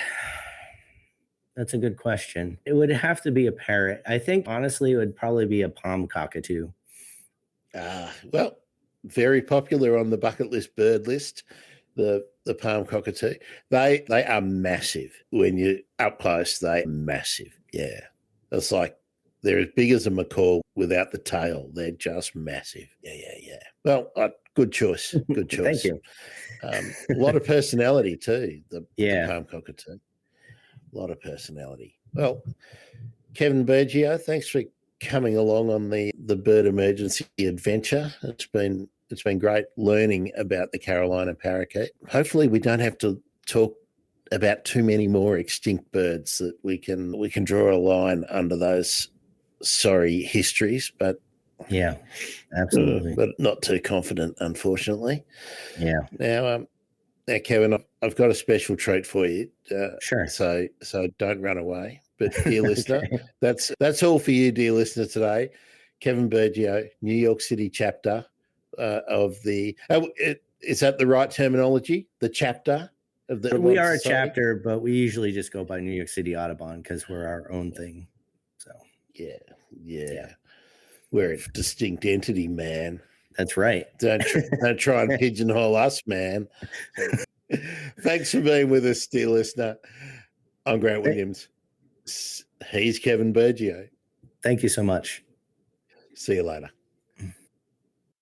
That's a good question. It would have to be a parrot. I think, honestly, it would probably be a palm cockatoo. Well, very popular on the bucket list bird list, the palm cockatoo. They are massive. When you're up close, they're massive. Yeah. It's like they're as big as a macaw without the tail. They're just massive. Yeah. Well, good choice. Good choice. Thank you. A lot of personality too, the palm cockatoo. A lot of personality. Well, Kevin Burgio, thanks for coming along on the bird emergency adventure. It's been great learning about the Carolina parakeet. Hopefully we don't have to talk about too many more extinct birds, that we can draw a line under those sorry histories, but yeah, absolutely. But not too confident, unfortunately. Yeah. Now, Kevin, I've got a special treat for you. Sure. So don't run away. But dear listener, that's all for you, dear listener, today. Kevin Burgio, New York City chapter of the. Is that the right terminology? The chapter of the. We are a chapter, but we usually just go by New York City Audubon because we're our own thing. So. Yeah. We're a distinct entity, man. That's right. Don't try and pigeonhole us, man. Thanks for being with us, dear listener. I'm Grant Williams. He's Kevin Burgio. Thank you so much. See you later.